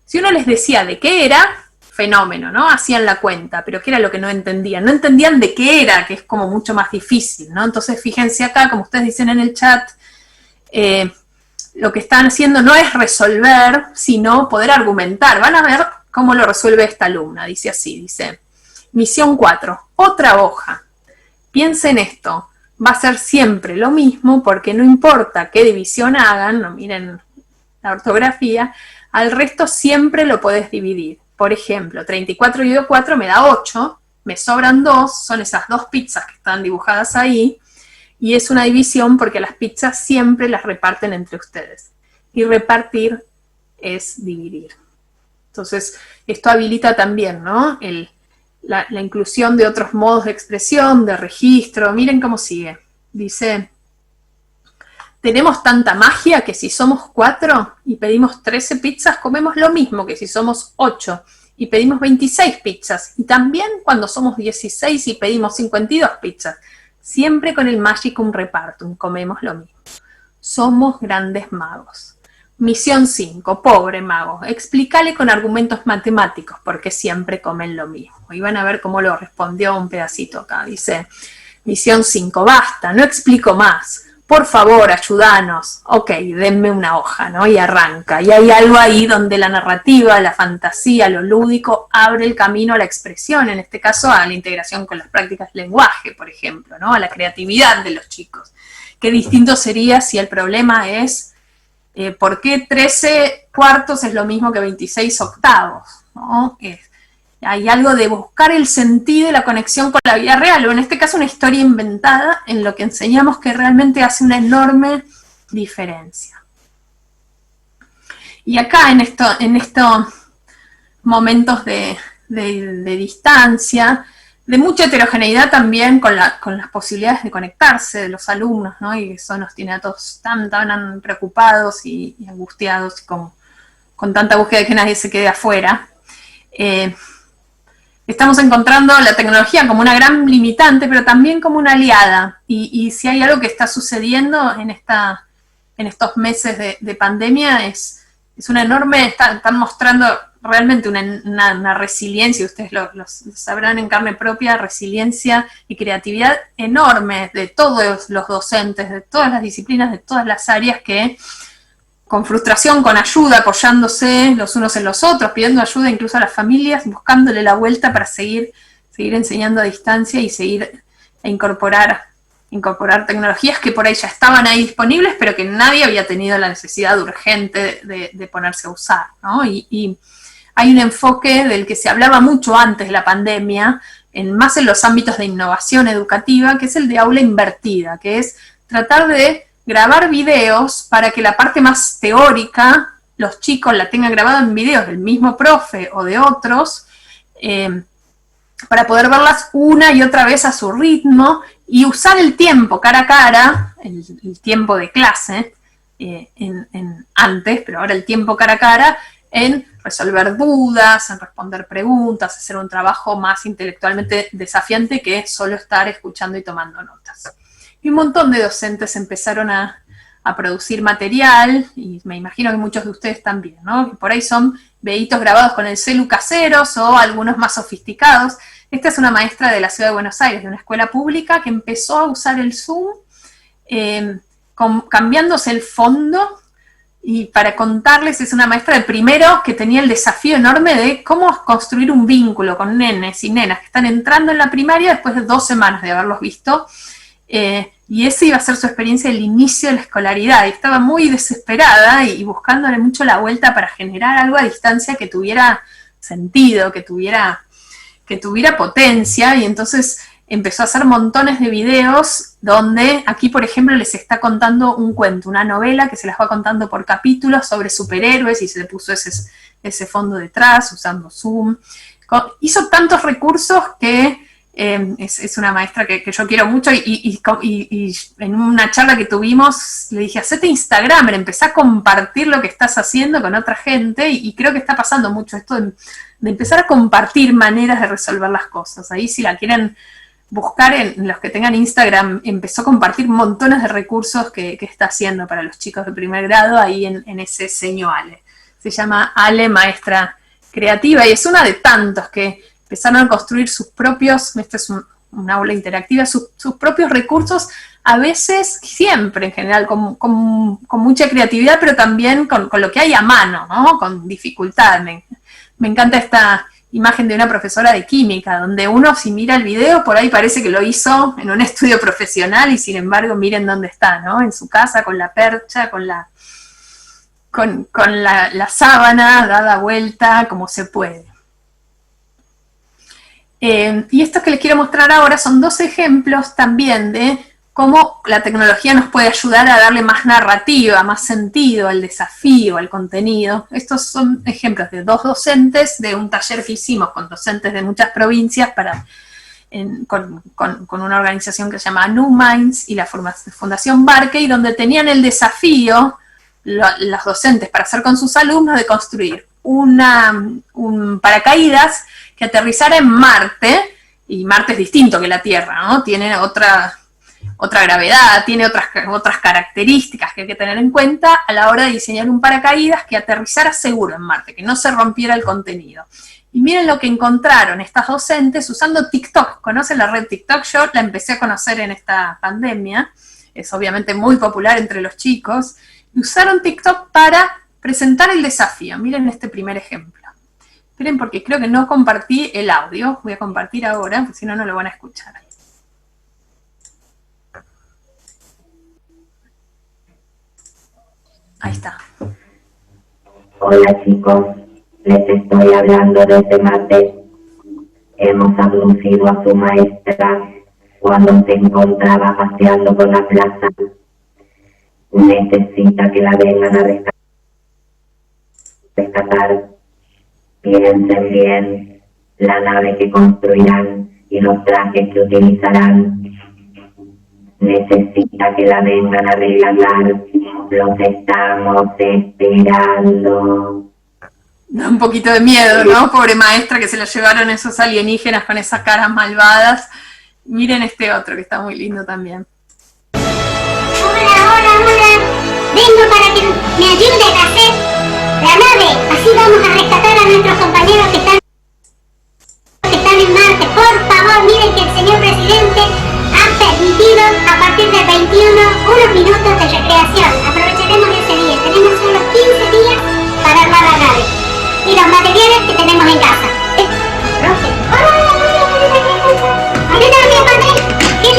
Si uno les decía de qué era, fenómeno, ¿no? Hacían la cuenta, pero ¿qué era lo que no entendían? No entendían de qué era, que es como mucho más difícil, ¿no? Entonces, fíjense acá, como ustedes dicen en el chat, lo que están haciendo no es resolver, sino poder argumentar. Van a ver cómo lo resuelve esta alumna. Dice así, dice, misión 4, otra hoja. Piensa en esto. va a ser siempre lo mismo, porque no importa qué división hagan, no miren la ortografía, al resto siempre lo podés dividir. Por ejemplo, 34 dividido 4 me da 8, me sobran 2, son esas 2 pizzas que están dibujadas ahí, y es una división porque las pizzas siempre las reparten entre ustedes. Y repartir es dividir. Entonces, esto habilita también, ¿no?, la inclusión de otros modos de expresión, de registro. Miren cómo sigue. Dice, tenemos tanta magia que si somos 4 y pedimos 13 pizzas, comemos lo mismo que si somos 8 y pedimos 26 pizzas. Y también cuando somos 16 y pedimos 52 pizzas. Siempre con el Magicum Repartum comemos lo mismo. Somos grandes magos. Misión 5, pobre mago, explícale con argumentos matemáticos por qué siempre comen lo mismo. Y van a ver cómo lo respondió un pedacito acá. Dice, misión 5, basta, no explico más. Por favor, ayúdanos. Ok, denme una hoja, ¿no? Y arranca. Y hay algo ahí donde la narrativa, la fantasía, lo lúdico abre el camino a la expresión, en este caso a la integración con las prácticas de lenguaje, por ejemplo, ¿no? A la creatividad de los chicos. Qué distinto sería si el problema es ¿por qué 13 cuartos es lo mismo que 26 octavos? ¿No? Hay algo de buscar el sentido y la conexión con la vida real, o en este caso una historia inventada en lo que enseñamos que realmente hace una enorme diferencia. Y acá en estos momentos de distancia, de mucha heterogeneidad también con las posibilidades de conectarse de los alumnos, ¿no? Y eso nos tiene a todos tan preocupados y angustiados y con tanta búsqueda de que nadie se quede afuera. Estamos encontrando la tecnología como una gran limitante, pero también como una aliada. Y si hay algo que está sucediendo en estos meses de pandemia es una enorme, están mostrando realmente una resiliencia, ustedes lo sabrán en carne propia, resiliencia y creatividad enorme de todos los docentes, de todas las disciplinas, de todas las áreas que con frustración, con ayuda, apoyándose los unos en los otros, pidiendo ayuda incluso a las familias, buscándole la vuelta para seguir enseñando a distancia y seguir a incorporar tecnologías que por ahí ya estaban ahí disponibles, pero que nadie había tenido la necesidad urgente de ponerse a usar, ¿no? Y hay un enfoque del que se hablaba mucho antes de la pandemia, más en los ámbitos de innovación educativa, que es el de aula invertida, que es tratar de grabar videos para que la parte más teórica, los chicos la tengan grabada en videos del mismo profe o de otros, para poder verlas una y otra vez a su ritmo y usar el tiempo cara a cara, el tiempo de clase, antes, pero ahora el tiempo cara a cara, en resolver dudas, en responder preguntas, hacer un trabajo más intelectualmente desafiante que solo estar escuchando y tomando notas. Y un montón de docentes empezaron a producir material, y me imagino que muchos de ustedes también, ¿no? Que por ahí son videitos grabados con el celu caseros o algunos más sofisticados. Esta es una maestra de la Ciudad de Buenos Aires, de una escuela pública, que empezó a usar el Zoom, cambiándose el fondo. Y para contarles, es una maestra de primero que tenía el desafío enorme de cómo construir un vínculo con nenes y nenas que están entrando en la primaria después de 2 semanas de haberlos visto. Y esa iba a ser su experiencia del inicio de la escolaridad. Y estaba muy desesperada y buscándole mucho la vuelta para generar algo a distancia que tuviera sentido, que tuviera potencia. Y entonces empezó a hacer montones de videos donde aquí, por ejemplo, les está contando un cuento, una novela que se las va contando por capítulos sobre superhéroes y se le puso ese fondo detrás usando Zoom. Hizo tantos recursos que es una maestra que yo quiero mucho y en una charla que tuvimos le dije, hacete Instagramer, empezá a compartir lo que estás haciendo con otra gente y creo que está pasando mucho esto de empezar a compartir maneras de resolver las cosas. Ahí si la quieren buscar en los que tengan Instagram, empezó a compartir montones de recursos que está haciendo para los chicos de primer grado ahí en ese seño Ale. Se llama Ale Maestra Creativa y es una de tantos que empezaron a construir sus propios, este es un aula interactiva, sus propios recursos, a veces, siempre en general, con mucha creatividad, pero también con lo que hay a mano, ¿no? Con dificultad. Me encanta imagen de una profesora de química, donde uno si mira el video por ahí parece que lo hizo en un estudio profesional y sin embargo miren dónde está, ¿no? En su casa con la percha, con la sábana dada vuelta como se puede. Y estos que les quiero mostrar ahora son dos ejemplos también de cómo la tecnología nos puede ayudar a darle más narrativa, más sentido al desafío, al contenido. Estos son ejemplos de dos docentes de un taller que hicimos con docentes de muchas provincias con una organización que se llama New Minds y la Fundación Barkey, donde tenían el desafío, los docentes, para hacer con sus alumnos, de construir un paracaídas que aterrizara en Marte, y Marte es distinto que la Tierra, ¿no? Tiene otra gravedad, tiene otras características que hay que tener en cuenta a la hora de diseñar un paracaídas que aterrizara seguro en Marte, que no se rompiera el contenido. Y miren lo que encontraron estas docentes usando TikTok. ¿Conocen la red TikTok? Yo la empecé a conocer en esta pandemia, es obviamente muy popular entre los chicos, y usaron TikTok para presentar el desafío. Miren este primer ejemplo. Esperen porque creo que no compartí el audio, voy a compartir ahora, porque si no, no lo van a escuchar. Ahí está. Hola chicos, les estoy hablando desde Marte. Hemos abducido a su maestra cuando se encontraba paseando por la plaza. Necesita que la vengan a rescatar. Piensen bien la nave que construirán y los trajes que utilizarán. Necesita que la vengan a rescatar. Los estamos esperando. Un poquito de miedo, ¿no? Pobre maestra que se la llevaron esos alienígenas con esas caras malvadas. Miren este otro que está muy lindo también. Hola. Vengo para que me ayuden a hacer la nave. Así vamos a rescatar a nuestros compañeros que están en Marte. Por favor, miren que el señor presidente ha permitido a partir del 21 unos minutos de recreación. Aprovecharemos ese día. Tenemos solo 15 días para armar la nave. Y los materiales que tenemos en casa. ¡Qué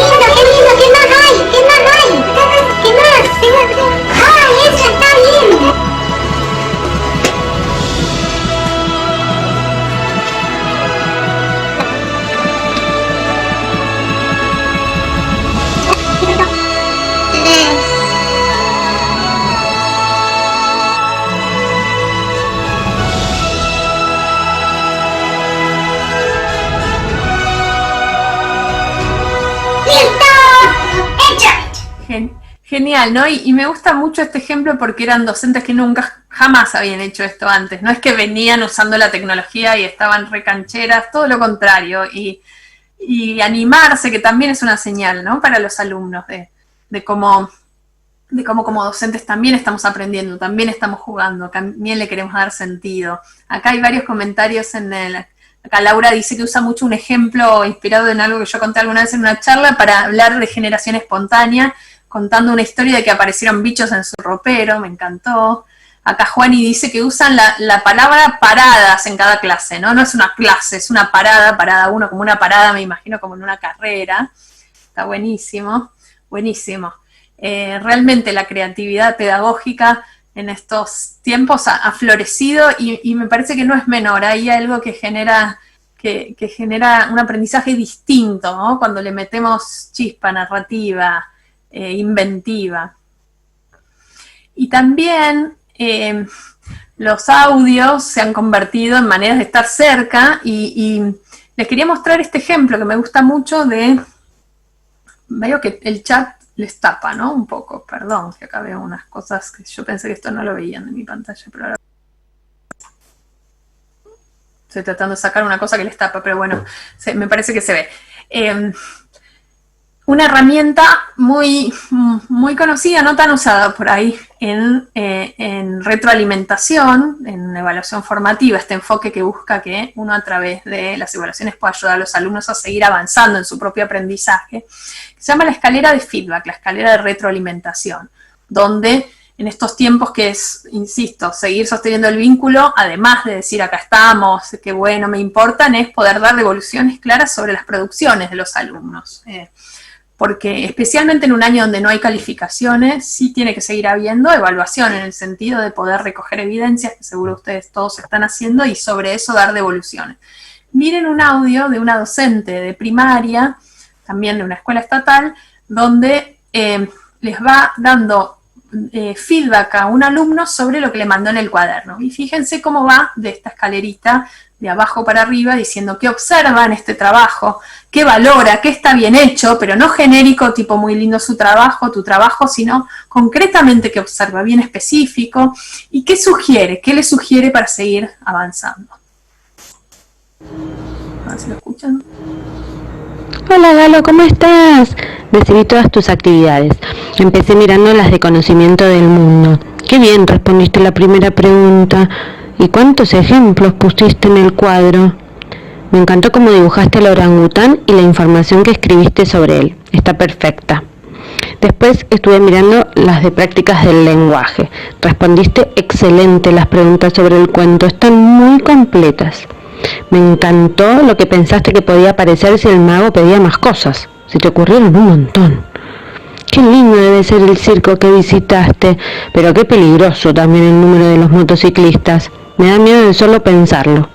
lindo! ¿Qué más hay? ¿Qué más? ¡Ah, eso está bien! Genial, ¿no? Y me gusta mucho este ejemplo porque eran docentes que nunca, jamás habían hecho esto antes. No es que venían usando la tecnología y estaban recancheras, todo lo contrario. Y animarse, que también es una señal, ¿no? Para los alumnos de cómo como docentes también estamos aprendiendo, también estamos jugando, también le queremos dar sentido. Acá hay varios comentarios acá Laura dice que usa mucho un ejemplo inspirado en algo que yo conté alguna vez en una charla para hablar de generación espontánea, contando una historia de que aparecieron bichos en su ropero, me encantó. Acá Juani dice que usan la palabra paradas en cada clase, ¿no? No es una clase, es una parada uno, como una parada, me imagino, como en una carrera. Está buenísimo, buenísimo. Realmente la creatividad pedagógica en estos tiempos ha florecido y me parece que no es menor. Hay algo que genera un aprendizaje distinto, ¿no? Cuando le metemos chispa, narrativa, inventiva. Y también los audios se han convertido en maneras de estar cerca y les quería mostrar este ejemplo que me gusta mucho veo que el chat les tapa, ¿no? Un poco, perdón, que acá veo unas cosas que yo pensé que esto no lo veían en mi pantalla, pero ahora estoy tratando de sacar una cosa que les tapa, pero bueno, me parece que se ve. Una herramienta muy, muy conocida, no tan usada por ahí, en retroalimentación, en evaluación formativa, este enfoque que busca que uno a través de las evaluaciones pueda ayudar a los alumnos a seguir avanzando en su propio aprendizaje, se llama la escalera de feedback, la escalera de retroalimentación, donde en estos tiempos que es, insisto, seguir sosteniendo el vínculo, además de decir acá estamos, qué bueno, me importan, es poder dar devoluciones claras sobre las producciones de los alumnos. Porque especialmente en un año donde no hay calificaciones, sí tiene que seguir habiendo evaluación en el sentido de poder recoger evidencias, que seguro ustedes todos están haciendo, y sobre eso dar devoluciones. Miren un audio de una docente de primaria, también de una escuela estatal, donde les va dando feedback a un alumno sobre lo que le mandó en el cuaderno. Y fíjense cómo va de esta escalerita de abajo para arriba, diciendo qué observa en este trabajo, qué valora, qué está bien hecho, pero no genérico, tipo muy lindo su trabajo, tu trabajo, sino concretamente qué observa, bien específico, y qué sugiere, qué le sugiere para seguir avanzando. A ver si lo escuchan. Hola Galo, ¿cómo estás? Recibí todas tus actividades. Empecé mirando las de conocimiento del mundo. Qué bien respondiste la primera pregunta. ¿Y cuántos ejemplos pusiste en el cuadro? Me encantó cómo dibujaste al orangután y la información que escribiste sobre él. Está perfecta. Después estuve mirando las de prácticas del lenguaje. Respondiste excelente las preguntas sobre el cuento. Están muy completas. Me encantó lo que pensaste que podía aparecer si el mago pedía más cosas. Se te ocurrieron un montón. Qué lindo debe ser el circo que visitaste, pero qué peligroso también el número de los motociclistas. Me da miedo de solo pensarlo.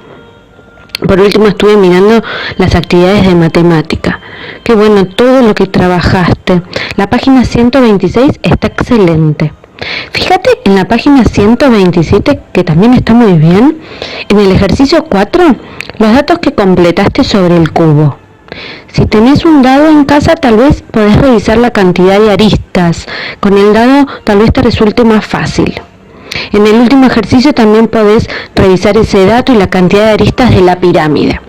Por último estuve mirando las actividades de matemática. Qué bueno todo lo que trabajaste. La página 126 está excelente. Fíjate en la página 127, que también está muy bien, en el ejercicio 4, los datos que completaste sobre el cubo. Si tenés un dado en casa, tal vez podés revisar la cantidad de aristas. Con el dado tal vez te resulte más fácil. En el último ejercicio también podés revisar ese dato y la cantidad de aristas de la pirámide.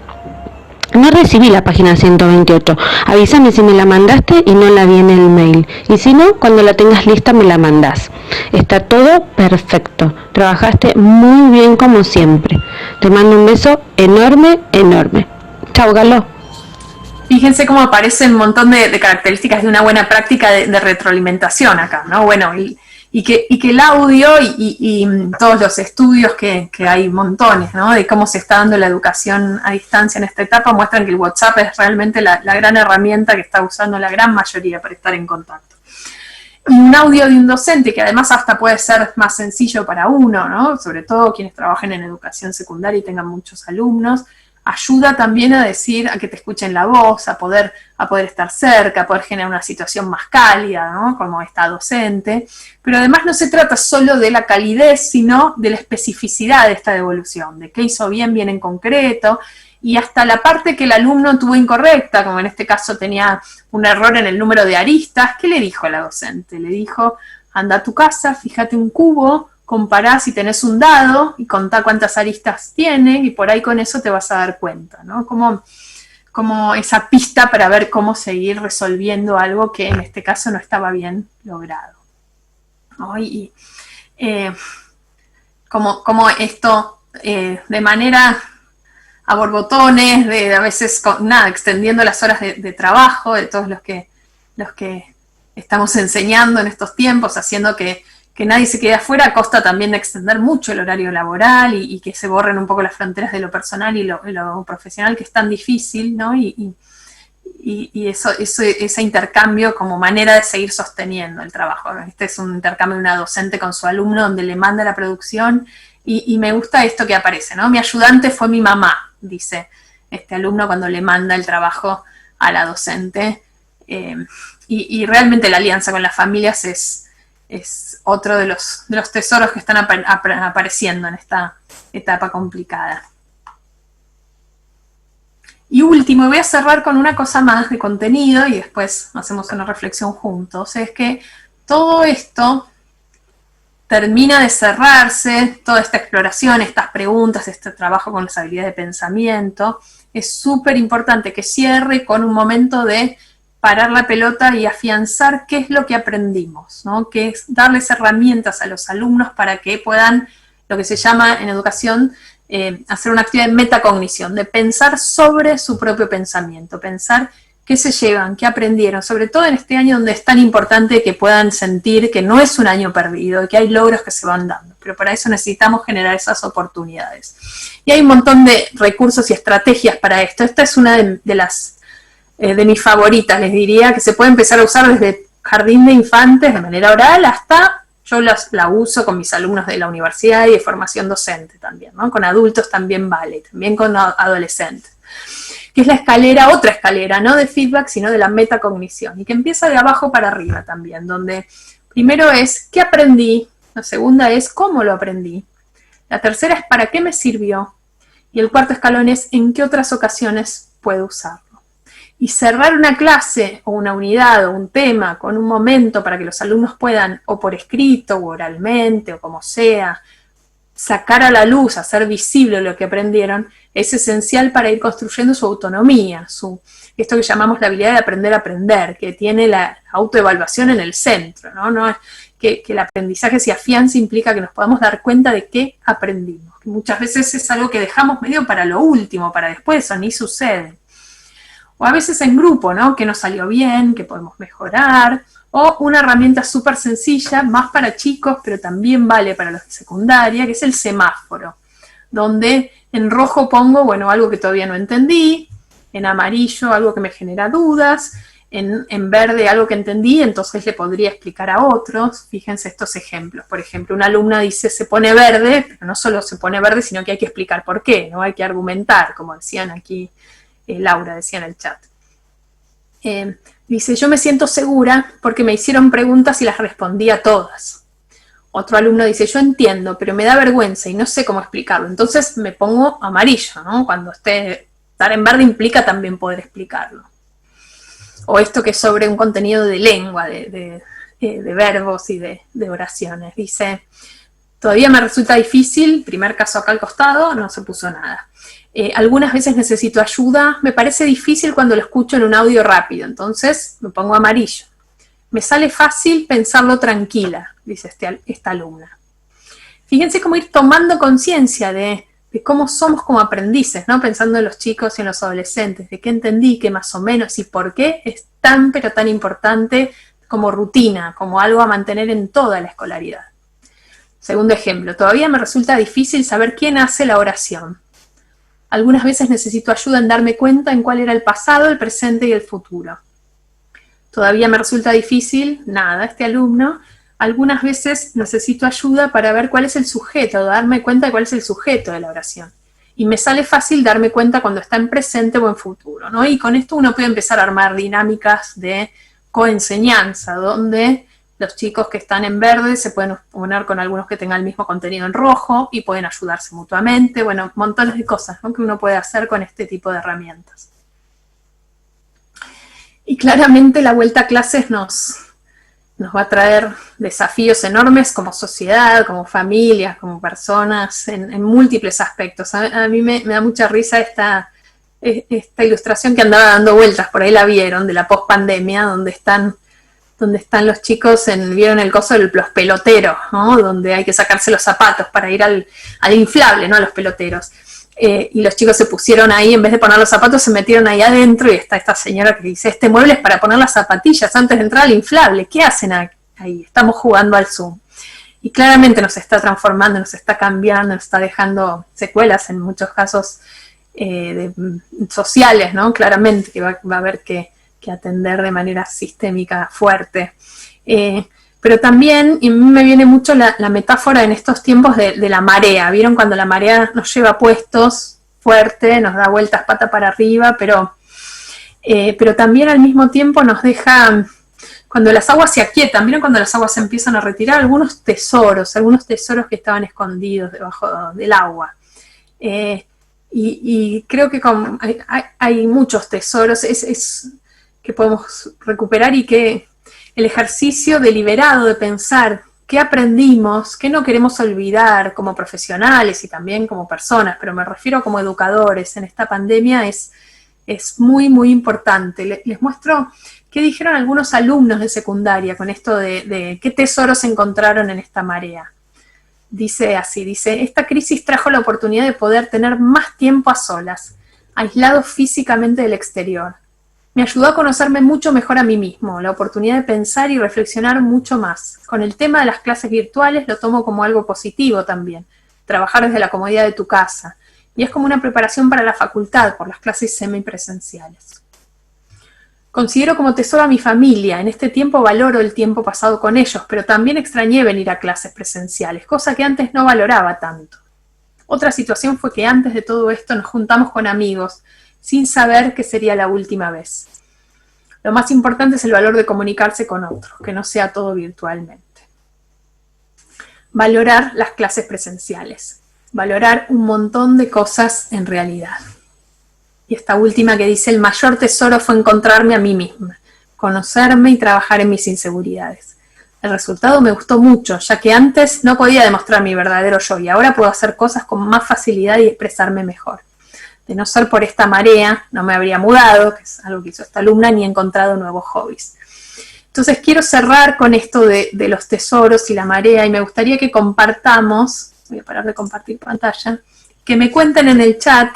No recibí la página 128. Avísame si me la mandaste y no la vi en el mail. Y si no, cuando la tengas lista me la mandás. Está todo perfecto. Trabajaste muy bien como siempre. Te mando un beso enorme, enorme. Chao, Galo. Fíjense cómo aparecen un montón de características de una buena práctica de retroalimentación acá, ¿no? Bueno, y que el audio y todos los estudios que hay montones, ¿no? De cómo se está dando la educación a distancia en esta etapa muestran que el WhatsApp es realmente la gran herramienta que está usando la gran mayoría para estar en contacto. Y un audio de un docente que además hasta puede ser más sencillo para uno, ¿no? Sobre todo quienes trabajen en educación secundaria y tengan muchos alumnos, ayuda también a decir, a que te escuchen la voz, a poder estar cerca, a poder generar una situación más cálida, ¿no? Como esta docente. Pero además no se trata solo de la calidez, sino de la especificidad de esta devolución, de qué hizo bien en concreto, y hasta la parte que el alumno tuvo incorrecta, como en este caso tenía un error en el número de aristas. ¿Qué le dijo a la docente? Le dijo, anda a tu casa, fíjate un cubo, compará si tenés un dado y contá cuántas aristas tiene, y por ahí con eso te vas a dar cuenta, ¿no? Como esa pista para ver cómo seguir resolviendo algo que en este caso no estaba bien logrado, ¿no? Y como esto de manera a borbotones, a veces extendiendo las horas de trabajo de todos los que estamos enseñando en estos tiempos, haciendo que nadie se quede afuera, a costa también de extender mucho el horario laboral y que se borren un poco las fronteras de lo personal y lo profesional, que es tan difícil, ¿no? Y ese intercambio como manera de seguir sosteniendo el trabajo. Este es un intercambio de una docente con su alumno donde le manda la producción y me gusta esto que aparece, ¿no? Mi ayudante fue mi mamá, dice este alumno cuando le manda el trabajo a la docente. Y realmente la alianza con las familias es otro de los tesoros que están apareciendo en esta etapa complicada. Y último, voy a cerrar con una cosa más de contenido y después hacemos una reflexión juntos. Es que todo esto termina de cerrarse, toda esta exploración, estas preguntas, este trabajo con las habilidades de pensamiento. Es súper importante que cierre con un momento de parar la pelota y afianzar qué es lo que aprendimos, ¿no? Que es darles herramientas a los alumnos para que puedan, lo que se llama en educación, hacer una actividad de metacognición, de pensar sobre su propio pensamiento, pensar ¿Qué se llevan? ¿Qué aprendieron? Sobre todo en este año donde es tan importante que puedan sentir que no es un año perdido, que hay logros que se van dando, pero para eso necesitamos generar esas oportunidades. Y hay un montón de recursos y estrategias para esto. Esta es una de mis favoritas, les diría, que se puede empezar a usar desde jardín de infantes de manera oral hasta, yo la uso con mis alumnos de la universidad y de formación docente también, ¿no? Con adultos también vale, también con adolescentes. Que es la escalera, otra escalera, no de feedback, sino de la metacognición, y que empieza de abajo para arriba también, donde primero es ¿qué aprendí? La segunda es ¿cómo lo aprendí? La tercera es ¿para qué me sirvió? Y el cuarto escalón es ¿en qué otras ocasiones puedo usarlo? Y cerrar una clase o una unidad o un tema con un momento para que los alumnos puedan, o por escrito o oralmente o como sea, sacar a la luz, hacer visible lo que aprendieron, es esencial para ir construyendo su autonomía, esto que llamamos la habilidad de aprender a aprender, que tiene la autoevaluación en el centro, ¿no? Que el aprendizaje se afianza implica que nos podamos dar cuenta de qué aprendimos, que muchas veces es algo que dejamos medio para lo último, para después, o ni sucede. O a veces en grupo, ¿no? Que nos salió bien, que podemos mejorar, o una herramienta súper sencilla, más para chicos, pero también vale para los de secundaria, que es el semáforo, donde en rojo pongo, bueno, algo que todavía no entendí, en amarillo algo que me genera dudas, en verde algo que entendí, entonces le podría explicar a otros. Fíjense estos ejemplos. Por ejemplo, una alumna dice, se pone verde, pero no solo se pone verde, sino que hay que explicar por qué, ¿no? Hay que argumentar, como decían aquí, Laura decía en el chat. Dice, yo me siento segura porque me hicieron preguntas y las respondí a todas. Otro alumno dice, yo entiendo, pero me da vergüenza y no sé cómo explicarlo. Entonces me pongo amarillo, ¿no? Cuando estar en verde implica también poder explicarlo. O esto que es sobre un contenido de lengua, de verbos y de oraciones. Dice, todavía me resulta difícil, primer caso acá al costado, no se puso nada. Algunas veces necesito ayuda, me parece difícil cuando lo escucho en un audio rápido, entonces me pongo amarillo. Me sale fácil pensarlo tranquila, dice esta alumna. Fíjense cómo ir tomando conciencia de cómo somos como aprendices, ¿no? Pensando en los chicos y en los adolescentes, de qué entendí, qué más o menos y por qué es tan pero tan importante como rutina, como algo a mantener en toda la escolaridad. Segundo ejemplo, todavía me resulta difícil saber quién hace la oración. Algunas veces necesito ayuda en darme cuenta en cuál era el pasado, el presente y el futuro. Todavía me resulta difícil, nada, este alumno. Algunas veces necesito ayuda para ver cuál es el sujeto, darme cuenta de cuál es el sujeto de la oración. Y me sale fácil darme cuenta cuando está en presente o en futuro, ¿no? Y con esto uno puede empezar a armar dinámicas de coenseñanza, donde los chicos que están en verde se pueden unir con algunos que tengan el mismo contenido en rojo y pueden ayudarse mutuamente. Bueno, montones de cosas, ¿no? Que uno puede hacer con este tipo de herramientas. Y claramente la vuelta a clases nos va a traer desafíos enormes como sociedad, como familias, como personas, en múltiples aspectos. A mí me da mucha risa esta ilustración que andaba dando vueltas, por ahí la vieron, de la post-pandemia, donde están los chicos, vieron el coso de los peloteros, ¿no? Donde hay que sacarse los zapatos para ir al inflable, ¿no? A los peloteros. Y los chicos se pusieron ahí, en vez de poner los zapatos, se metieron ahí adentro, y está esta señora que dice, este mueble es para poner las zapatillas antes de entrar al inflable, ¿qué hacen ahí? Estamos jugando al Zoom. Y claramente nos está transformando, nos está cambiando, nos está dejando secuelas en muchos casos sociales, ¿no? Claramente que va a haber que atender de manera sistémica fuerte. Pero también, y a mí me viene mucho la metáfora en estos tiempos de la marea. ¿Vieron cuando la marea nos lleva puestos fuerte, nos da vueltas pata para arriba, pero también al mismo tiempo nos deja, cuando las aguas se aquietan, ¿vieron cuando las aguas se empiezan a retirar? Algunos tesoros que estaban escondidos debajo del agua. Y creo que hay muchos tesoros que podemos recuperar, y que el ejercicio deliberado de pensar qué aprendimos, qué no queremos olvidar como profesionales y también como personas, pero me refiero como educadores en esta pandemia, es muy, muy importante. Les muestro qué dijeron algunos alumnos de secundaria con esto de qué tesoros encontraron en esta marea. Dice así, esta crisis trajo la oportunidad de poder tener más tiempo a solas, aislados físicamente del exterior. Me ayudó a conocerme mucho mejor a mí mismo, la oportunidad de pensar y reflexionar mucho más. Con el tema de las clases virtuales lo tomo como algo positivo también, trabajar desde la comodidad de tu casa. Y es como una preparación para la facultad por las clases semipresenciales. Considero como tesoro a mi familia. En este tiempo valoro el tiempo pasado con ellos, pero también extrañé venir a clases presenciales, cosa que antes no valoraba tanto. Otra situación fue que antes de todo esto nos juntamos con amigos, sin saber que sería la última vez. Lo más importante es el valor de comunicarse con otros, que no sea todo virtualmente. Valorar las clases presenciales. Valorar un montón de cosas en realidad. Y esta última que dice, el mayor tesoro fue encontrarme a mí misma, conocerme y trabajar en mis inseguridades. El resultado me gustó mucho, ya que antes no podía demostrar mi verdadero yo y ahora puedo hacer cosas con más facilidad y expresarme mejor. De no ser por esta marea, no me habría mudado, que es algo que hizo esta alumna, ni encontrado nuevos hobbies. Entonces quiero cerrar con esto de los tesoros y la marea, y me gustaría que compartamos, voy a parar de compartir pantalla, que me cuenten en el chat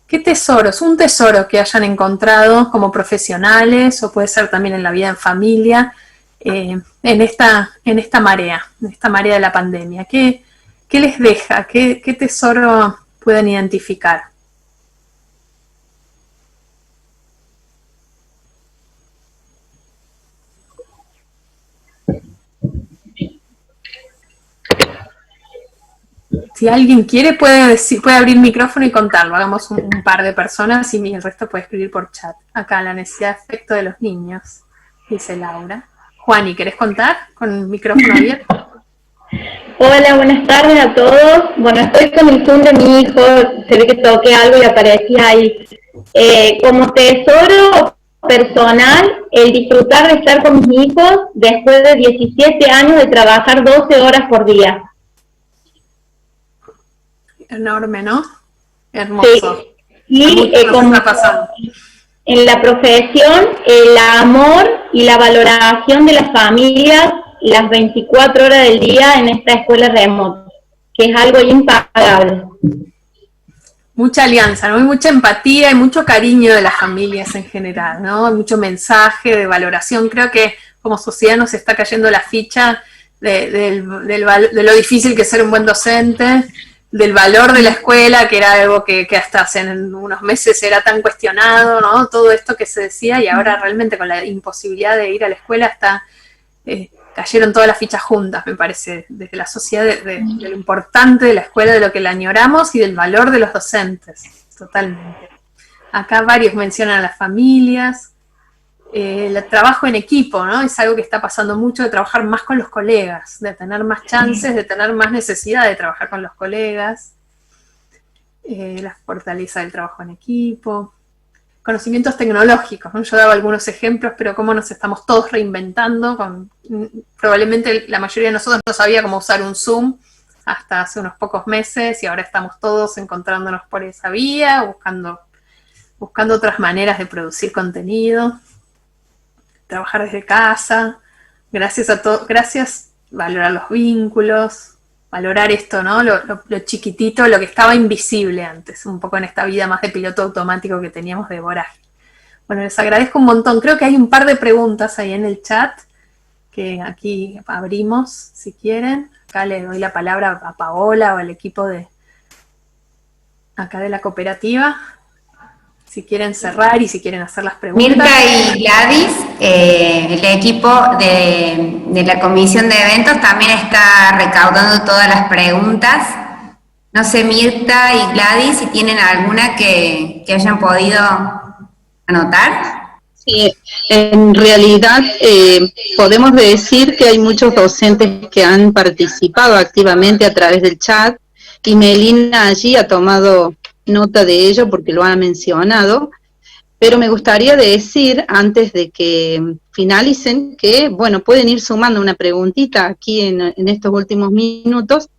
qué tesoros, un tesoro que hayan encontrado como profesionales, o puede ser también en la vida en familia, en esta marea de la pandemia. ¿Qué les deja? ¿Qué tesoro pueden identificar? Si alguien quiere, puede abrir micrófono y contarlo. Hagamos un par de personas y el resto puede escribir por chat. Acá, la necesidad de afecto de los niños, dice Laura. Juani, ¿querés contar con el micrófono abierto? Hola, buenas tardes a todos. Bueno, estoy con el Zoom de mi hijo. Se ve que toqué algo y aparecía ahí. Como tesoro personal, el disfrutar de estar con mis hijos después de 17 años de trabajar 12 horas por día. Enorme, ¿no? Hermoso. Sí. Y como en la profesión, el amor y la valoración de las familias las 24 horas del día en esta escuela remota, que es algo impagable. Mucha alianza, ¿no? Hay mucha empatía y mucho cariño de las familias en general, ¿no? Hay mucho mensaje de valoración. Creo que como sociedad nos está cayendo la ficha de lo difícil que es ser un buen docente, del valor de la escuela, que era algo que hasta hace unos meses era tan cuestionado, ¿no? Todo esto que se decía, y ahora realmente con la imposibilidad de ir a la escuela cayeron todas las fichas juntas, me parece, desde la sociedad, de lo importante de la escuela, de lo que la añoramos y del valor de los docentes, totalmente. Acá varios mencionan a las familias, el trabajo en equipo, ¿no? Es algo que está pasando mucho, de trabajar más con los colegas, de tener más chances, de tener más necesidad de trabajar con los colegas, la fortaleza del trabajo en equipo, conocimientos tecnológicos, ¿no? Yo daba algunos ejemplos, pero cómo nos estamos todos reinventando, probablemente la mayoría de nosotros no sabía cómo usar un Zoom hasta hace unos pocos meses, y ahora estamos todos encontrándonos por esa vía, buscando otras maneras de producir contenido. Trabajar desde casa, gracias, valorar los vínculos, valorar esto, ¿no? Lo chiquitito, lo que estaba invisible antes, un poco en esta vida más de piloto automático que teníamos de voraje. Bueno, les agradezco un montón. Creo que hay un par de preguntas ahí en el chat que aquí abrimos, si quieren. Acá le doy la palabra a Paola o al equipo de acá de la cooperativa. Si quieren cerrar y si quieren hacer las preguntas. Mirta y Gladys, el equipo de la comisión de eventos también está recaudando todas las preguntas. No sé, Mirta y Gladys, si tienen alguna que hayan podido anotar. Sí, en realidad podemos decir que hay muchos docentes que han participado activamente a través del chat, y Melina allí ha tomado nota de ello porque lo ha mencionado, pero me gustaría decir, antes de que finalicen, que, bueno, pueden ir sumando una preguntita aquí en estos últimos minutos,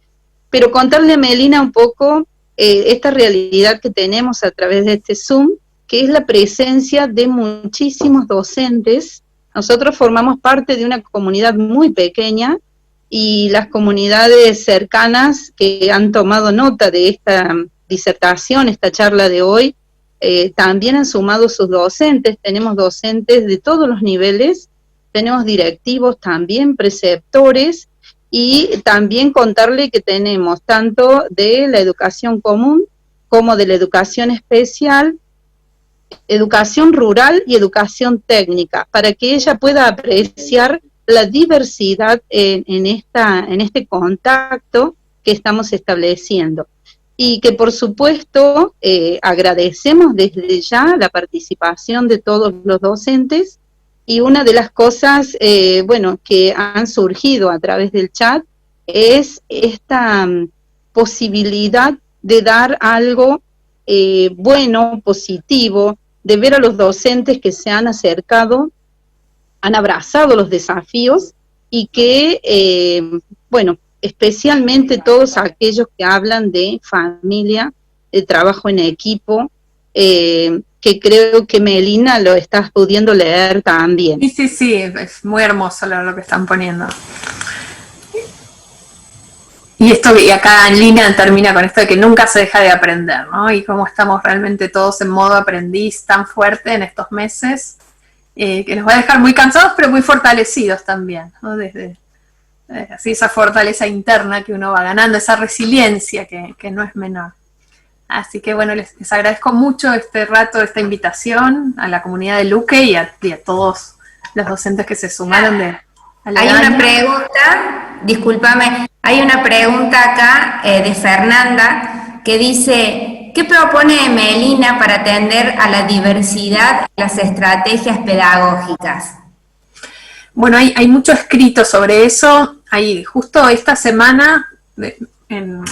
pero contarle a Melina un poco esta realidad que tenemos a través de este Zoom, que es la presencia de muchísimos docentes. Nosotros formamos parte de una comunidad muy pequeña, y las comunidades cercanas que han tomado nota de esta disertación, esta charla de hoy, también han sumado sus docentes, tenemos docentes de todos los niveles, tenemos directivos también, preceptores, y también contarle que tenemos tanto de la educación común como de la educación especial, educación rural y educación técnica, para que ella pueda apreciar la diversidad en este contacto que estamos estableciendo. Y que por supuesto agradecemos desde ya la participación de todos los docentes, y una de las cosas que han surgido a través del chat es esta posibilidad de dar algo bueno, positivo, de ver a los docentes que se han acercado, han abrazado los desafíos, y que, especialmente todos aquellos que hablan de familia, de trabajo en equipo, que creo que Melina lo estás pudiendo leer también. Sí, es muy hermoso lo que están poniendo. Y acá en línea termina con esto de que nunca se deja de aprender, ¿no? Y cómo estamos realmente todos en modo aprendiz tan fuerte en estos meses, que nos va a dejar muy cansados, pero muy fortalecidos también, ¿no? Desde así esa fortaleza interna que uno va ganando, esa resiliencia que no es menor. Así que bueno, les agradezco mucho este rato, esta invitación a la comunidad de Luque y a todos los docentes que se sumaron Hay una pregunta, discúlpame, hay una pregunta acá de Fernanda que dice: ¿qué propone Melina para atender a la diversidad en las estrategias pedagógicas? Bueno, hay mucho escrito sobre eso. Justo esta semana en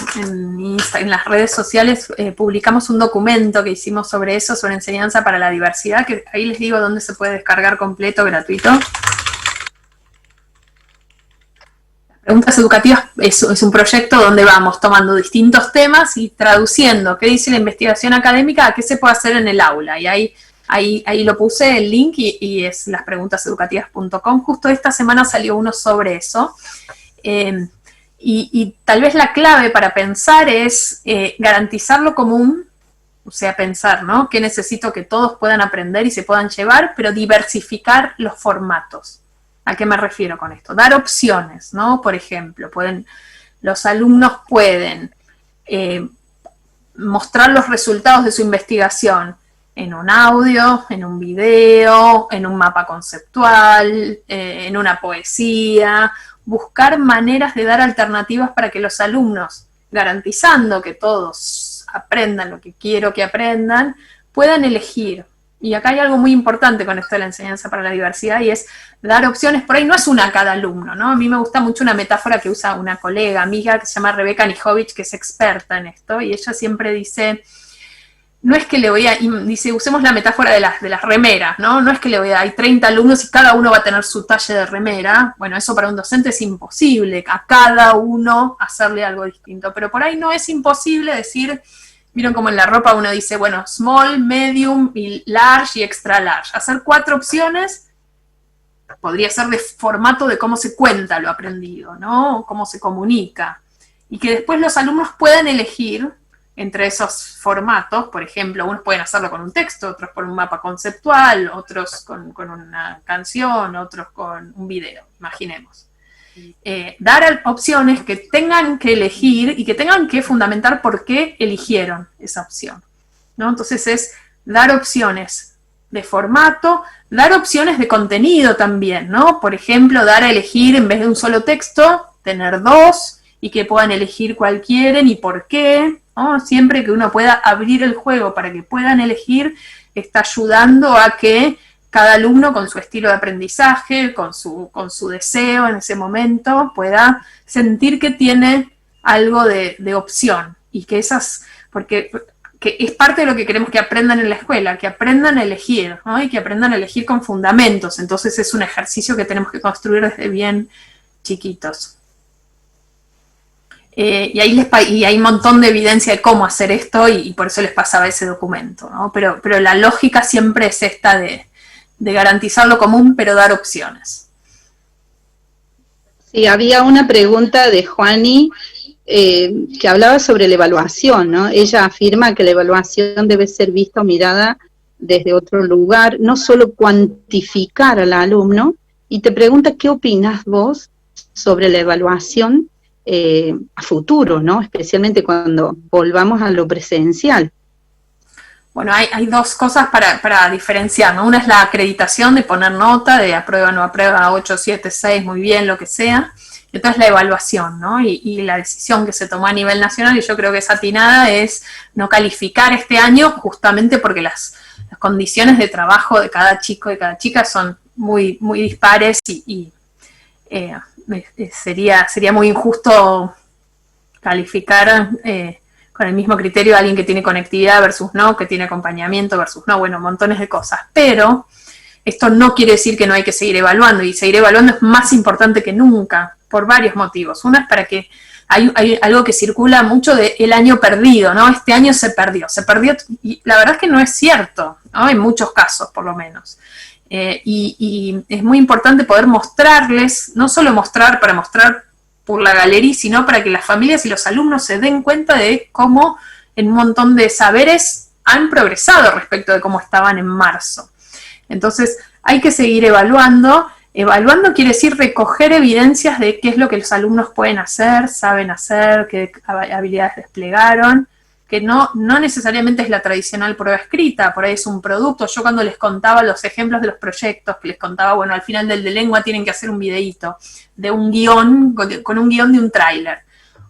las redes sociales publicamos un documento que hicimos sobre eso, sobre enseñanza para la diversidad, que ahí les digo dónde se puede descargar completo, gratuito. Preguntas Educativas es un proyecto donde vamos tomando distintos temas y traduciendo qué dice la investigación académica a qué se puede hacer en el aula. Y ahí lo puse, el link, y es laspreguntaseducativas.com. Justo esta semana salió uno sobre eso. Y tal vez la clave para pensar es garantizar lo común, o sea, pensar, ¿no? ¿Qué necesito que todos puedan aprender y se puedan llevar? Pero diversificar los formatos. ¿A qué me refiero con esto? Dar opciones, ¿no? Por ejemplo, los alumnos pueden mostrar los resultados de su investigación en un audio, en un video, en un mapa conceptual, en una poesía, buscar maneras de dar alternativas para que los alumnos, garantizando que todos aprendan lo que quiero que aprendan, puedan elegir. Y acá hay algo muy importante con esto de la enseñanza para la diversidad, y es dar opciones. Por ahí no es una a cada alumno, ¿no? A mí me gusta mucho una metáfora que usa una colega, amiga, que se llama Rebeca Nijovic, que es experta en esto, y ella siempre dice, no es que le voy a, dice, usemos la metáfora de las remeras, ¿no? No es que hay 30 alumnos y cada uno va a tener su talle de remera. Bueno, eso para un docente es imposible, a cada uno hacerle algo distinto, pero por ahí no es imposible decir, vieron como en la ropa uno dice, bueno, small, medium, y large y extra large. Hacer 4 opciones podría ser de formato de cómo se cuenta lo aprendido, ¿no? Cómo se comunica. Y que después los alumnos puedan elegir entre esos formatos. Por ejemplo, unos pueden hacerlo con un texto, otros con un mapa conceptual, otros con una canción, otros con un video, imaginemos. Dar opciones que tengan que elegir y que tengan que fundamentar por qué eligieron esa opción, ¿no? Entonces es dar opciones de formato, dar opciones de contenido también, ¿no? Por ejemplo, dar a elegir en vez de un solo texto, tener 2 y que puedan elegir cuál quieren y por qué, ¿no? Siempre que uno pueda abrir el juego para que puedan elegir, está ayudando a que cada alumno con su estilo de aprendizaje, con su deseo en ese momento, pueda sentir que tiene algo de opción. Y que porque es parte de lo que queremos que aprendan en la escuela, que aprendan a elegir, ¿no? Y que aprendan a elegir con fundamentos. Entonces es un ejercicio que tenemos que construir desde bien chiquitos. Y hay un montón de evidencia de cómo hacer esto, y por eso les pasaba ese documento, ¿no? Pero la lógica siempre es esta de garantizar lo común, pero dar opciones. Sí, había una pregunta de Juani que hablaba sobre la evaluación, ¿no? Ella afirma que la evaluación debe ser vista o mirada desde otro lugar, no solo cuantificar al alumno, y te pregunta qué opinas vos sobre la evaluación a futuro, ¿no? Especialmente cuando volvamos a lo presencial. Bueno, hay dos cosas para diferenciar, ¿no? Una es la acreditación de poner nota, de aprueba, no aprueba, 8, 7, 6, muy bien, lo que sea. Y otra es la evaluación, ¿no? Y la decisión que se tomó a nivel nacional, y yo creo que es atinada, es no calificar este año justamente porque las condiciones de trabajo de cada chico y cada chica son muy, muy dispares y sería muy injusto calificar con el mismo criterio a alguien que tiene conectividad versus no, que tiene acompañamiento versus no, bueno, montones de cosas. Pero esto no quiere decir que no hay que seguir evaluando, y seguir evaluando es más importante que nunca, por varios motivos. Uno es para que hay algo que circula mucho de el año perdido, ¿no? Este año se perdió, y la verdad es que no es cierto, ¿no? En muchos casos, por lo menos. Y es muy importante poder mostrarles, no solo mostrar para mostrar por la galería, sino para que las familias y los alumnos se den cuenta de cómo en un montón de saberes han progresado respecto de cómo estaban en marzo. Entonces, hay que seguir evaluando. Evaluando quiere decir recoger evidencias de qué es lo que los alumnos pueden hacer, saben hacer, qué habilidades desplegaron, que no necesariamente es la tradicional prueba escrita, por ahí es un producto. Yo cuando les contaba los ejemplos de los proyectos, que les contaba, bueno, al final del de lengua tienen que hacer un videíto de un guión, con un guión de un tráiler,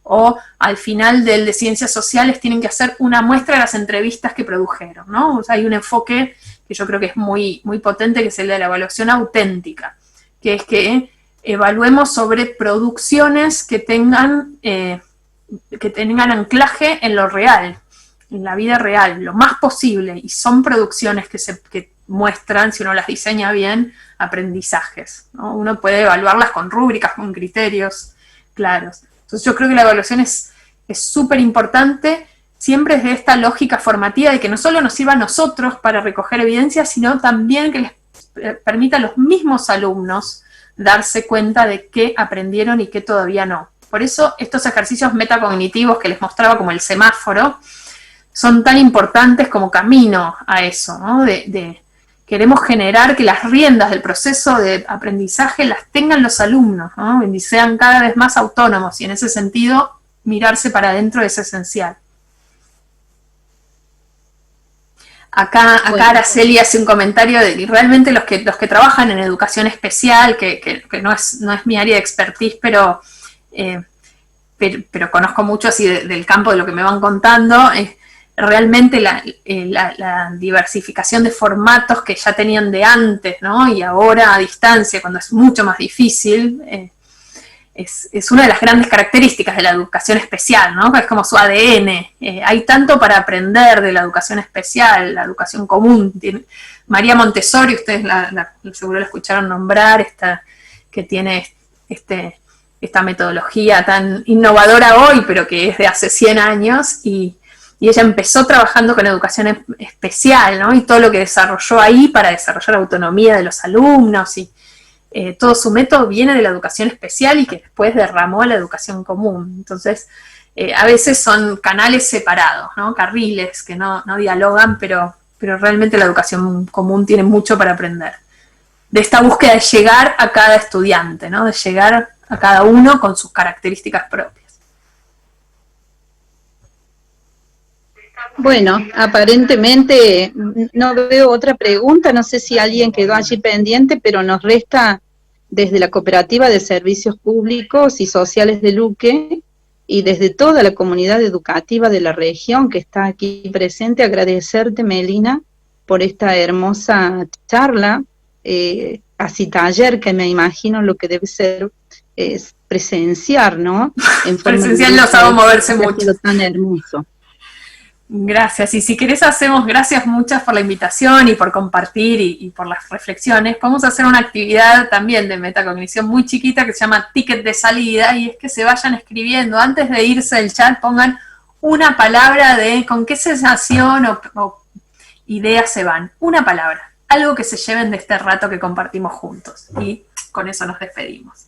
o al final del de ciencias sociales tienen que hacer una muestra de las entrevistas que produjeron, ¿no? O sea, hay un enfoque que yo creo que es muy, muy potente, que es el de la evaluación auténtica, que es que evaluemos sobre producciones que tengan anclaje en lo real, en la vida real, lo más posible, y son producciones que muestran, si uno las diseña bien, aprendizajes, ¿no? Uno puede evaluarlas con rúbricas, con criterios claros. Entonces yo creo que la evaluación es súper importante, siempre desde esta lógica formativa de que no solo nos sirva a nosotros para recoger evidencia, sino también que les permita a los mismos alumnos darse cuenta de qué aprendieron y qué todavía no. Por eso estos ejercicios metacognitivos que les mostraba como el semáforo son tan importantes como camino a eso, ¿no? Queremos generar que las riendas del proceso de aprendizaje las tengan los alumnos, ¿no? Y sean cada vez más autónomos, y en ese sentido mirarse para adentro es esencial. Acá Araceli hace un comentario de que realmente los que trabajan en educación especial, que no es mi área de expertise, pero conozco mucho así del campo de lo que me van contando, realmente la diversificación de formatos que ya tenían de antes, ¿no? Y ahora a distancia, cuando es mucho más difícil, es una de las grandes características de la educación especial, ¿no? Es como su ADN. Hay tanto para aprender de la educación especial, la educación común. María Montessori, ustedes seguro la escucharon nombrar, que tiene esta metodología tan innovadora hoy, pero que es de hace 100 años, y ella empezó trabajando con educación especial, ¿no? Y todo lo que desarrolló ahí para desarrollar autonomía de los alumnos, y todo su método viene de la educación especial y que después derramó a la educación común. Entonces, a veces son canales separados, ¿no? Carriles que no dialogan, pero realmente la educación común tiene mucho para aprender. De esta búsqueda de llegar a cada estudiante, ¿no? De llegar a cada uno con sus características propias. Bueno, aparentemente no veo otra pregunta, no sé si alguien quedó allí pendiente, pero nos resta desde la Cooperativa de Servicios Públicos y Sociales de Luque y desde toda la comunidad educativa de la región que está aquí presente, agradecerte, Melina, por esta hermosa charla, así taller, que me imagino lo que debe ser es presenciar, ¿no? En forma presencial los hago moverse mucho. Ha sido tan hermoso. Gracias, y si querés gracias muchas por la invitación y por compartir y por las reflexiones. Vamos a hacer una actividad también de metacognición muy chiquita que se llama ticket de salida, y es que se vayan escribiendo, antes de irse del chat, pongan una palabra de con qué sensación o idea se van, una palabra, algo que se lleven de este rato que compartimos juntos, y con eso nos despedimos.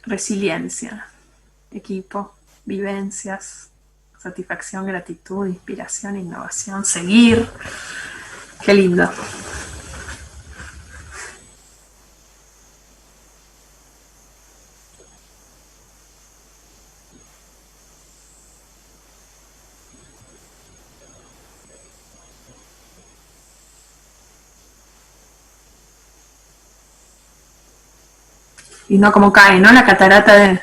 resiliencia, equipo, vivencias, satisfacción, gratitud, inspiración, innovación, seguir. Qué lindo. Y no como cae, ¿no? La catarata de...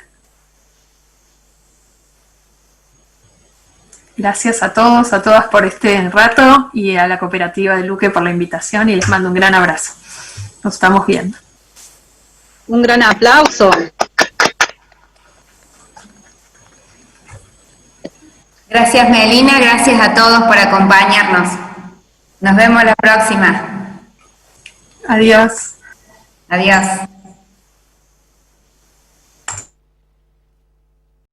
Gracias a todos, a todas por este rato y a la cooperativa de Luque por la invitación y les mando un gran abrazo. Nos estamos viendo. Un gran aplauso. Gracias Melina, gracias a todos por acompañarnos. Nos vemos la próxima. Adiós. Adiós.